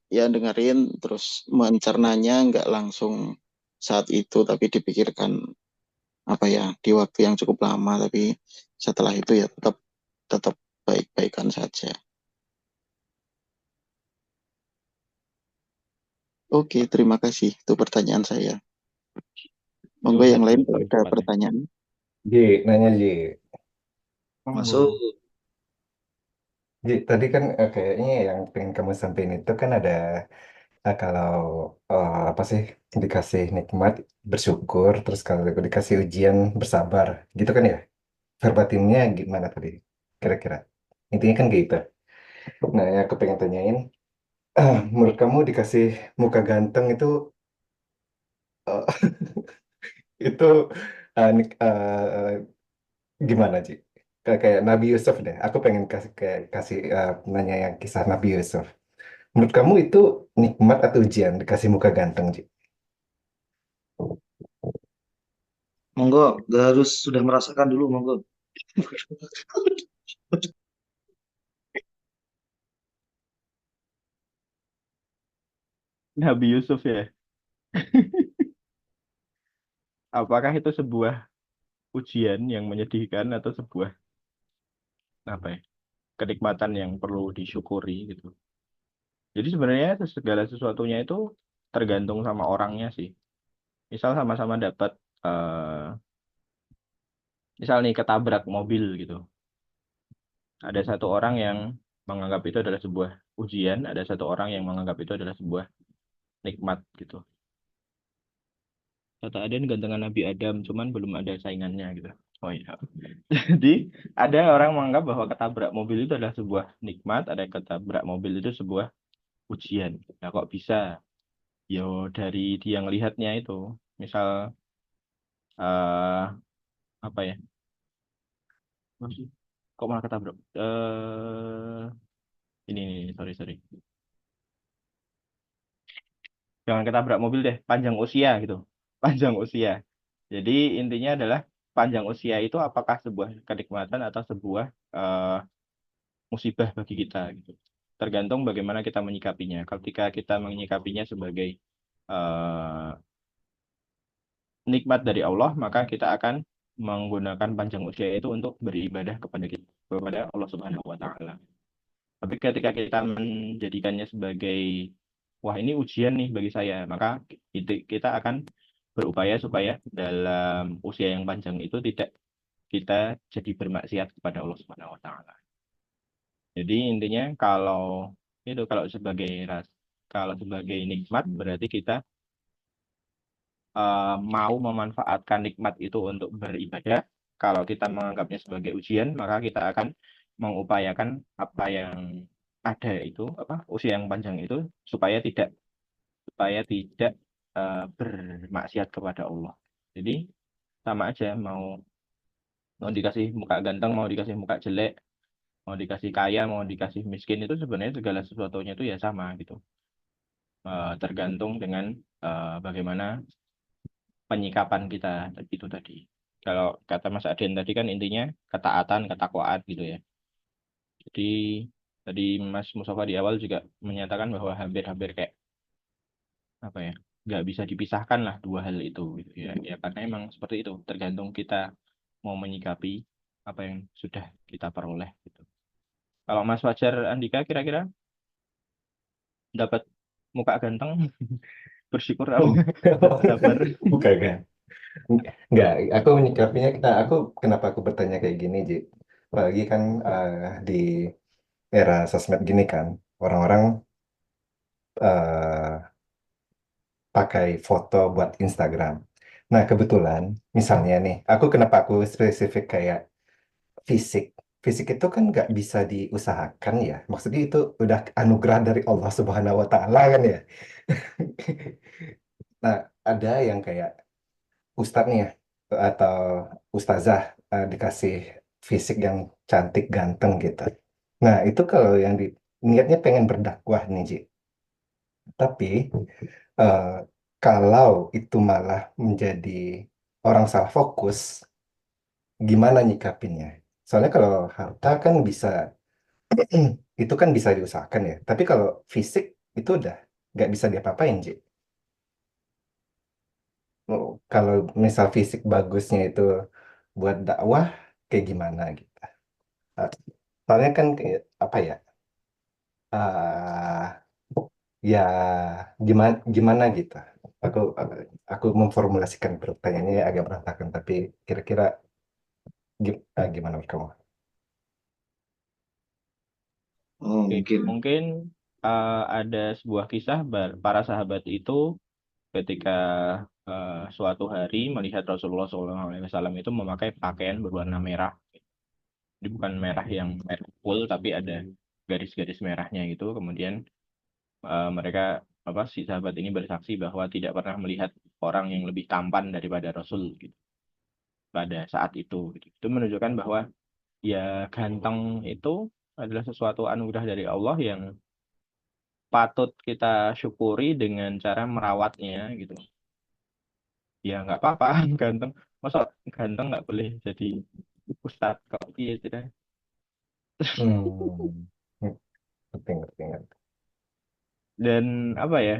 ya dengerin terus mencernanya nggak langsung saat itu tapi dipikirkan apa ya di waktu yang cukup lama, tapi setelah itu ya tetap tetap baik-baikan saja. Oke, terima kasih itu pertanyaan saya. Monggo Yaudah, yang lain kalau paling ada cepat ya. pertanyaan. Ji, nanya Ji. Masuk. Ji, tadi kan kayaknya yang pengen kamu sampaikan itu kan ada kalau apa sih dikasih nikmat bersyukur, terus kalau dikasih ujian bersabar, gitu kan ya? Verbatimnya gimana tadi? Kira-kira. Intinya kan gitu. Nah, yang aku pengen tanyain, menurut kamu dikasih muka ganteng itu eh, itu gimana sih? Kayak Nabi Yusuf deh. Aku pengen kasih nanya yang kisah Nabi Yusuf. Menurut kamu itu nikmat atau ujian dikasih muka ganteng, Ji? Monggo, nggak harus sudah merasakan dulu, monggo. Nabi Yusuf ya. Apakah itu sebuah ujian yang menyedihkan atau sebuah apa ya? Kenikmatan yang perlu disyukuri gitu. Jadi sebenarnya segala sesuatunya itu tergantung sama orangnya sih. Misal sama-sama dapat eh misal nih ketabrak mobil gitu. Ada satu orang yang menganggap itu adalah sebuah ujian, ada satu orang yang menganggap itu adalah sebuah nikmat gitu. Kata Aden gantengan Nabi Adam, cuman belum ada saingannya gitu. Oh iya. Jadi ada orang menganggap bahwa ketabrak mobil itu adalah sebuah nikmat, ada yang ketabrak mobil itu sebuah ujian. Nah kok bisa? Yo dari dia ngelihatnya itu, misal apa ya? Masih kok malah ketabrak? Ini sorry sorry. Jangan ketabrak mobil deh, panjang usia gitu. Panjang usia. Jadi intinya adalah panjang usia itu apakah sebuah kenikmatan atau sebuah musibah bagi kita gitu. Tergantung bagaimana kita menyikapinya. Ketika kita menyikapinya sebagai eh, nikmat dari Allah, maka kita akan menggunakan panjang usia itu untuk beribadah kepada Allah Subhanahu wa taala. Tapi ketika kita menjadikannya sebagai wah ini ujian nih bagi saya, maka kita akan berupaya supaya dalam usia yang panjang itu tidak kita jadi bermaksiat kepada Allah Subhanahu wa taala. Jadi intinya kalau sebagai nikmat berarti kita mau memanfaatkan nikmat itu untuk beribadah. Kalau kita menganggapnya sebagai ujian, maka kita akan mengupayakan apa yang ada itu, usia yang panjang itu supaya tidak bermaksiat kepada Allah. Jadi sama aja mau dikasih muka ganteng, mau dikasih muka jelek, mau dikasih kaya, mau dikasih miskin itu sebenarnya segala sesuatunya itu ya sama gitu. Tergantung dengan bagaimana penyikapan kita itu tadi. Kalau kata Mas Aden tadi kan intinya ketaatan, ketakwaan gitu ya. Jadi tadi Mas Mustafa di awal juga menyatakan bahwa hampir-hampir kayak apa ya, nggak bisa dipisahkan lah dua hal itu gitu ya. Ya karena emang seperti itu, tergantung kita mau menyikapi apa yang sudah kita peroleh gitu. Kalau Mas Fajar Andika kira-kira dapat muka ganteng bersyukur Oh, apa sabar? bukan kan? Enggak, aku menyikapinya, aku kenapa aku bertanya kayak gini, Ji? Apalagi kan di era sosmed gini kan, orang-orang eh, pakai foto buat Instagram. Nah, kebetulan, misalnya nih, kenapa aku spesifik kayak fisik. Fisik itu kan nggak bisa diusahakan ya. Maksudnya itu udah anugerah dari Allah Subhanahu wa Ta'ala kan ya. Nah, ada yang kayak ustadz nih ya, atau ustazah dikasih fisik yang cantik, ganteng gitu. Nah, itu kalau yang niatnya pengen berdakwah nih, Ji. Tapi eh, kalau itu malah menjadi orang salah fokus, gimana nyikapinnya? Soalnya kalau harta kan bisa, itu kan bisa diusahakan ya. Tapi kalau fisik itu udah nggak bisa diapa-apain, Ji. Oh, kalau misal fisik bagusnya itu buat dakwah, kayak gimana gitu. Ah, Soalnya kan kayak, apa ya? ah Ya gimana gimana gitu. Aku memformulasikan pertanyaannya agak berantakan, tapi kira-kira gimana menurut kamu? Oh, Oke, mungkin. mungkin ada sebuah kisah para sahabat itu ketika suatu hari melihat Rasulullah SAW itu memakai pakaian berwarna merah. Jadi bukan merah yang merah full, tapi ada garis-garis merahnya itu. Kemudian mereka si sahabat ini bersaksi bahwa tidak pernah melihat orang yang lebih tampan daripada Rasul gitu, pada saat itu. Gitu. Itu menunjukkan bahwa ya ganteng itu adalah sesuatu anugerah dari Allah yang patut kita syukuri dengan cara merawatnya gitu. Ya nggak apa-apa ganteng, masa ganteng nggak boleh jadi ustadz kok iya tidak. Hmm, ngerti, ngerti, ngerti. Dan apa ya,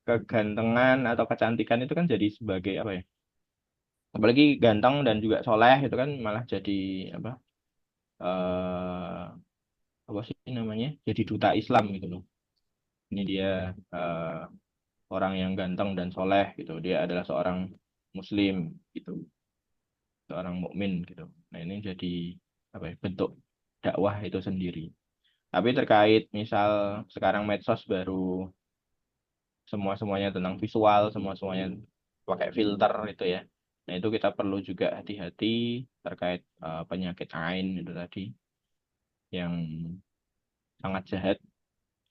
kegantengan atau kecantikan itu kan jadi sebagai apa ya, apalagi ganteng dan juga soleh itu kan malah jadi apa, eh apa sih namanya, jadi duta Islam gitu loh. Ini dia orang yang ganteng dan soleh gitu, dia adalah seorang muslim gitu, seorang mukmin gitu. Nah ini jadi apa ya, bentuk dakwah itu sendiri. Tapi terkait misal sekarang medsos baru semuanya tentang visual, semuanya pakai filter itu ya. Nah itu kita perlu juga hati-hati terkait penyakit ain itu tadi yang sangat jahat.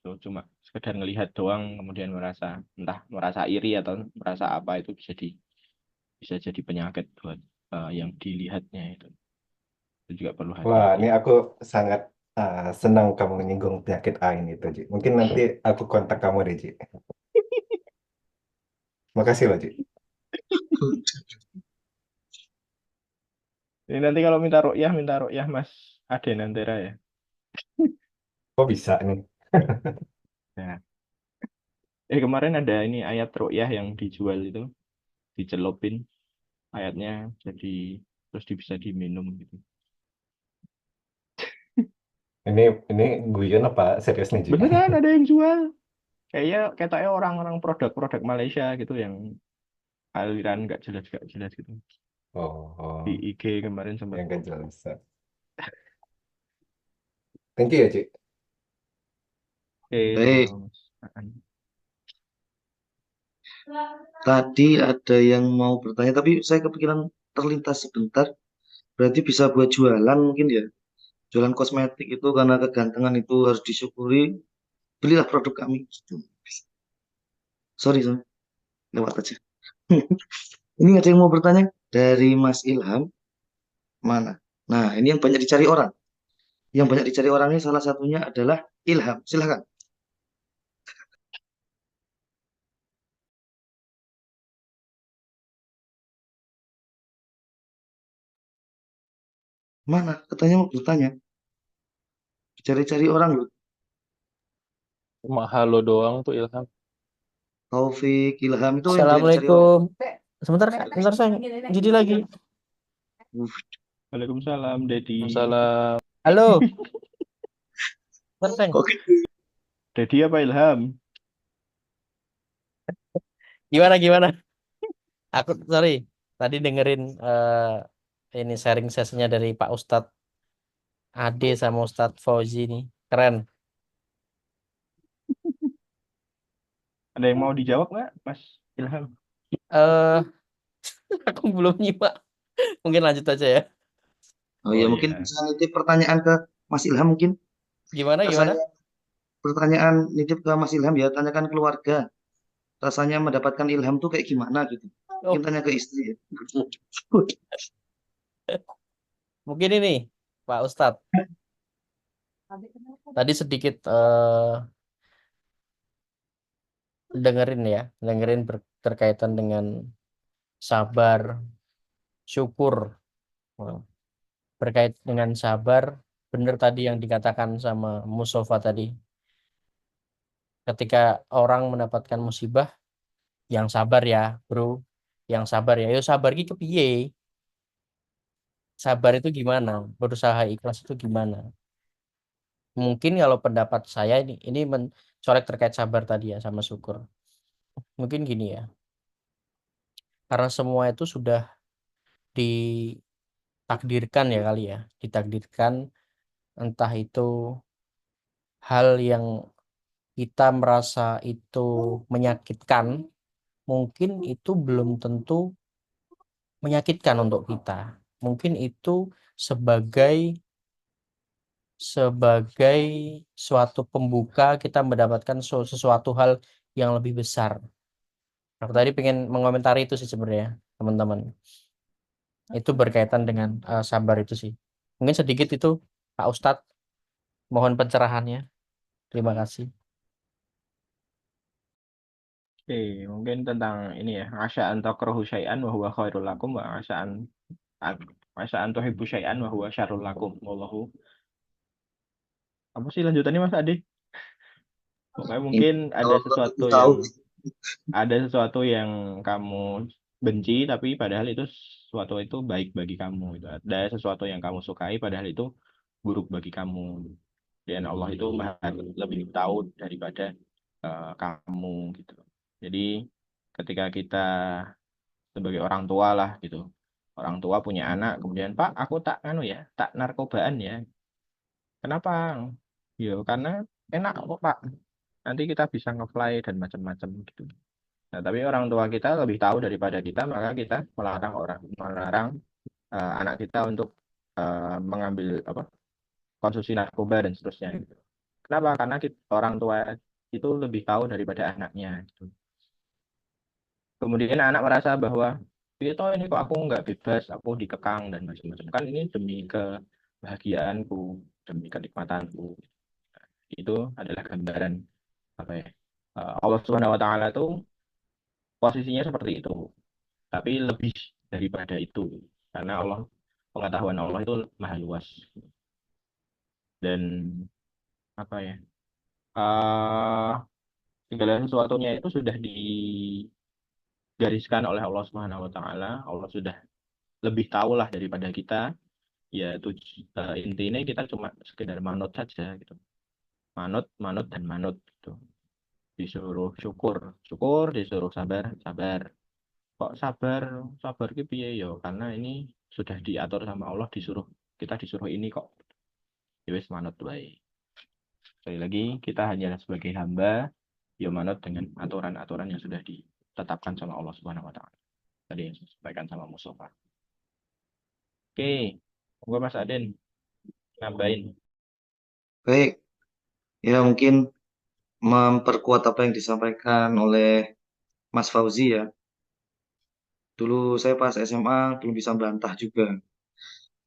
Itu cuma sekedar ngelihat doang kemudian merasa iri atau merasa apa, itu bisa jadi penyakit buat yang dilihatnya itu. Itu juga perlu Wah, hati-hati. ini aku sangat senang kamu menyinggung penyakit AIN itu, Ji. Mungkin nanti aku kontak kamu deh, Ji. Makasih loh, Ji. Ini nanti kalau minta ruqyah Mas Aden Antera ya. Kok bisa nih? Nah, kemarin ada ini ayat ruqyah yang dijual itu, dicelupin ayatnya jadi terus bisa diminum gitu. Ini guyon apa serius nih, Ji? Beneran ada yang jual. Kayaknya orang-orang produk-produk Malaysia gitu yang aliran nggak jelas gitu. Di Oh, IG kemarin sempat. yang gak jelas. Thank you ya, Ci. Baik, Sama Mas Aan. tadi ada yang mau bertanya, tapi saya kepikiran terlintas sebentar. Berarti bisa buat jualan mungkin ya. Jualan kosmetik itu karena kegantengan itu harus disyukuri. Belilah produk kami. Gitu. Sorry, lewat aja. Ini ada yang mau bertanya dari Mas Ilham. Mana? Nah, ini yang banyak dicari orang. Yang banyak dicari orang ini salah satunya adalah Ilham. Silahkan. Mana? Katanya mau bertanya. Cari-cari orang loh. Cuma halo doang tuh Ilham. Taufik, Ilham itu yang banyak dicari orang. Assalamualaikum. Sebentar sayang. Jadi lagi. Waalaikumsalam, Dedi. Salam. Halo. Sebentar sayang. Oke. Dedi apa Ilham? Gimana? Aku sorry. Tadi dengerin ini sharing sessionnya dari Pak Ustadz Ade sama Ustadz Fauzi nih. Keren. Ada yang mau dijawab nggak, Mas Ilham? Eh aku belum nyimak. Mungkin lanjut aja ya. Oh ya, Oh mungkin iya. bisa nitip pertanyaan ke Mas Ilham mungkin. Gimana? Rasanya pertanyaan nitip ke Mas Ilham ya, tanyakan keluarga. Rasanya mendapatkan ilham tuh kayak gimana gitu. Mungkin Oh, tanya ke istri ya. mungkin ini Pak Ustadz. Tadi sedikit dengerin berkaitan dengan sabar, syukur. Wah, berkait dengan sabar, benar tadi yang dikatakan sama Mustafa tadi. Ketika orang mendapatkan musibah, yang sabar ya, bro. Yang sabar ya. Yo sabar gitu piye? Sabar itu gimana? Berusaha ikhlas itu gimana? Mungkin kalau pendapat saya ini mencorek terkait sabar tadi ya sama syukur. Mungkin gini ya. Karena semua itu sudah ditakdirkan ya kali ya. Ditakdirkan entah itu hal yang kita merasa itu menyakitkan, mungkin itu belum tentu menyakitkan untuk kita. Mungkin itu sebagai sebagai suatu pembuka kita mendapatkan sesuatu hal yang lebih besar. Aku tadi pengen mengomentari itu sih sebenarnya, teman-teman. Itu berkaitan dengan sabar itu sih. Mungkin sedikit itu, Pak Ustadz, mohon pencerahannya. Terima kasih. Oke, mungkin tentang ini ya, asya'an takrahu syai'an wa huwa khairul lakum wa asya'an tuhibbu syai'an wa huwa syarrul lakum. Wallahu. Apa sih lanjutannya Mas Ade? Pokoknya mungkin Kalau belum tahu. ada sesuatu yang kamu benci tapi padahal itu sesuatu itu baik bagi kamu gitu. Ada sesuatu yang kamu sukai padahal itu buruk bagi kamu. Dan Allah itu lebih tahu daripada kamu gitu. Jadi ketika kita sebagai orang tua lah gitu. Orang tua punya anak kemudian Pak aku tak narkobaan ya. Kenapa? Ya karena enak kok Pak. Nanti kita bisa nge-fly dan macam-macam gitu. Nah, tapi orang tua kita lebih tahu daripada kita, maka kita melarang anak kita untuk mengambil apa konsumsi narkoba dan seterusnya. Gitu. Kenapa? Karena orang tua itu lebih tahu daripada anaknya. Gitu. Kemudian anak merasa bahwa itu ini kok aku nggak bebas, aku dikekang dan macam-macam. Kan ini demi kebahagiaanku, demi kenikmatanku. Itu adalah gambaran apa ya? Allah Subhanahu Wa Taala itu posisinya seperti itu, tapi lebih daripada itu, karena Allah pengetahuan Allah itu maha luas. Dan apa ya? eh segala sesuatunya itu sudah digariskan oleh Allah Subhanahu wa taala. Allah sudah lebih tahu lah daripada kita. Ya intinya kita cuma sekedar manut saja gitu. Manut, manut dan manut gitu. Disuruh syukur, syukur, disuruh sabar, sabar. Kok sabar, sabar ki piye yo? Karena ini sudah diatur sama Allah, kita disuruh ini kok. Ya wis manut wae. Sekali lagi kita hanya sebagai hamba, ya manut dengan aturan-aturan yang sudah ditetapkan sama Allah Subhanahu wa taala. Tadi yang saya sampaikan sama Mustafa. Oke, gua Mas Aden nambahin. Baik, ya mungkin memperkuat apa yang disampaikan oleh Mas Fauzi ya. Dulu saya pas SMA belum bisa bantah juga.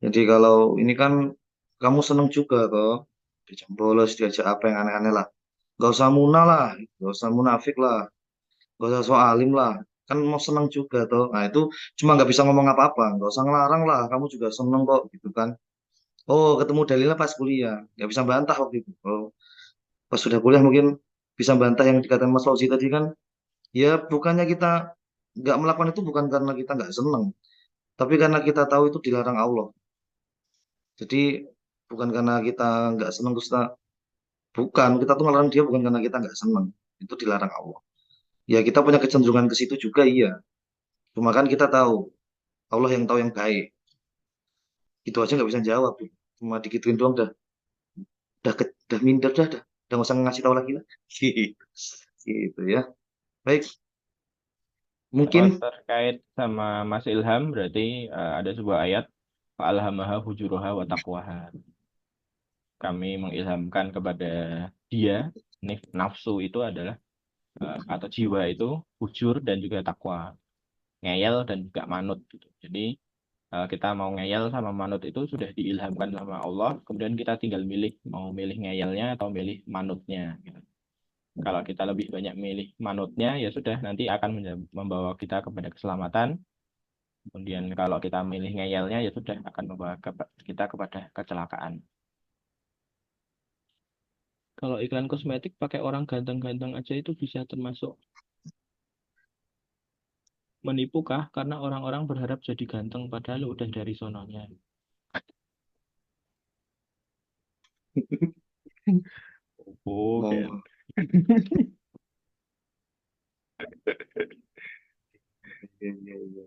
Jadi kalau ini kan kamu seneng juga toh, diajak bolos, diajak apa yang aneh-aneh lah. Gak usah munah lah, gak usah munafik lah, gak usah so alim lah. Kan mau seneng juga toh. Nah itu cuma nggak bisa ngomong apa-apa, gak usah ngelarang lah. Kamu juga seneng kok gitu kan. Oh ketemu dalilnya pas kuliah, nggak bisa bantah waktu itu. Oh, pas sudah kuliah mungkin bisa bantah yang dikatakan Mas Fauzi tadi kan. Ya bukannya kita nggak melakukan itu bukan karena kita nggak seneng, tapi karena kita tahu itu dilarang Allah. Jadi bukan karena kita nggak seneng terus bukan, kita tuh ngelarang dia bukan karena kita nggak seneng, itu dilarang Allah. Ya kita punya kecenderungan ke situ juga iya. Cuma kan kita tahu Allah yang tahu yang baik. Itu aja nggak bisa jawab. Cuma digituin doang udah minder udah nggak usah ngasih tahu lagi lah. Gitu ya. Baik, Kalau mungkin terkait sama Mas Ilham berarti ada sebuah ayat fa'alhamaha fujuraha wa taqwaha. Kami mengilhamkan kepada dia nafsu itu adalah atau jiwa itu fujur dan juga takwa, ngeyel dan juga manut gitu. Jadi kita mau ngeyel sama manut itu sudah diilhamkan sama Allah, kemudian kita tinggal milih mau milih ngeyelnya atau milih manutnya gitu. Kalau kita lebih banyak milih manutnya ya sudah nanti akan membawa kita kepada keselamatan. Kemudian kalau kita milih ngeyelnya ya sudah akan membawa kita kepada kecelakaan. Kalau iklan kosmetik pakai orang ganteng-ganteng aja itu bisa termasuk menipu kah? Karena orang-orang berharap jadi ganteng padahal udah dari sononya. Oh, mau kan. ya, ya, ya.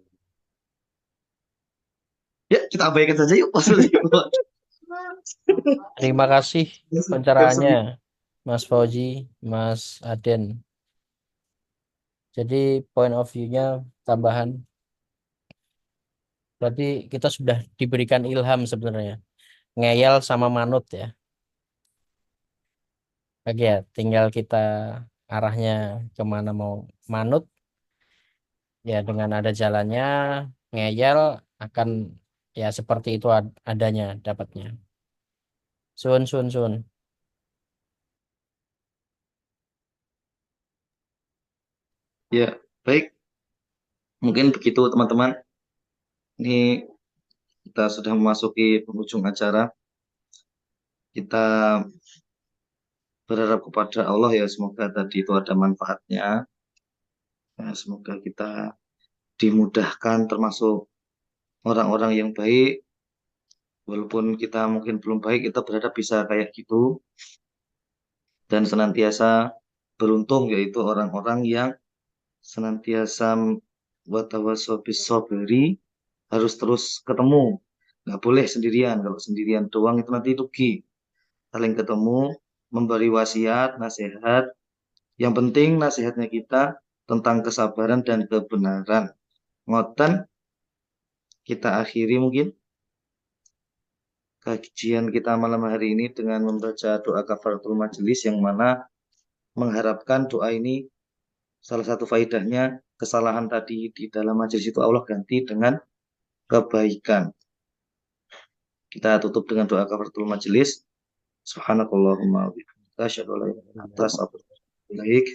Ya, kita abaikan saja yuk. Terima kasih pencerahannya, Mas Fauzi, Mas Aden. Jadi point of view-nya tambahan. Berarti kita sudah diberikan ilham sebenarnya. Ngeyel sama manut ya. Oke ya, tinggal kita arahnya kemana mau manut. Ya dengan ada jalannya, ngeyel akan ya seperti itu adanya dapatnya. Sun, sun, sun. Ya, baik. Mungkin begitu teman-teman. Ini kita sudah memasuki penghujung acara. Kita berharap kepada Allah ya semoga tadi itu ada manfaatnya. Ya, semoga kita dimudahkan termasuk orang-orang yang baik. Walaupun kita mungkin belum baik, kita berharap bisa kayak gitu. Dan senantiasa beruntung yaitu orang-orang yang senantiasa watawassobis sobri harus terus ketemu. Nggak boleh sendirian. Kalau sendirian doang itu nanti rugi. Saling ketemu, memberi wasiat, nasihat. Yang penting nasihatnya kita tentang kesabaran dan kebenaran. Ngoten kita akhiri mungkin kajian kita malam hari ini dengan membaca doa kafaratul majelis yang mana mengharapkan doa ini salah satu faedahnya kesalahan tadi di dalam majelis itu Allah ganti dengan kebaikan. Kita tutup dengan doa kafaratul majelis. Subhanakallahumma wa bihamdika asyhadu an la ilaha illa anta astaghfiruka wa atubu ilaik.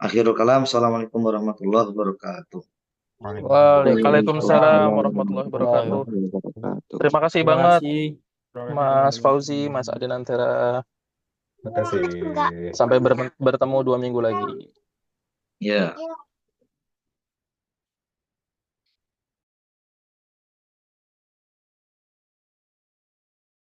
Akhirul kalam. Assalamualaikum warahmatullahi wabarakatuh. Waalaikumsalam warahmatullahi wabarakatuh. wabarakatuh. Terima kasih Terima banget kasih. Mas Fauzi, Mas Adinantara. Terima kasih. Sampai bertemu 2 minggu lagi. Ya.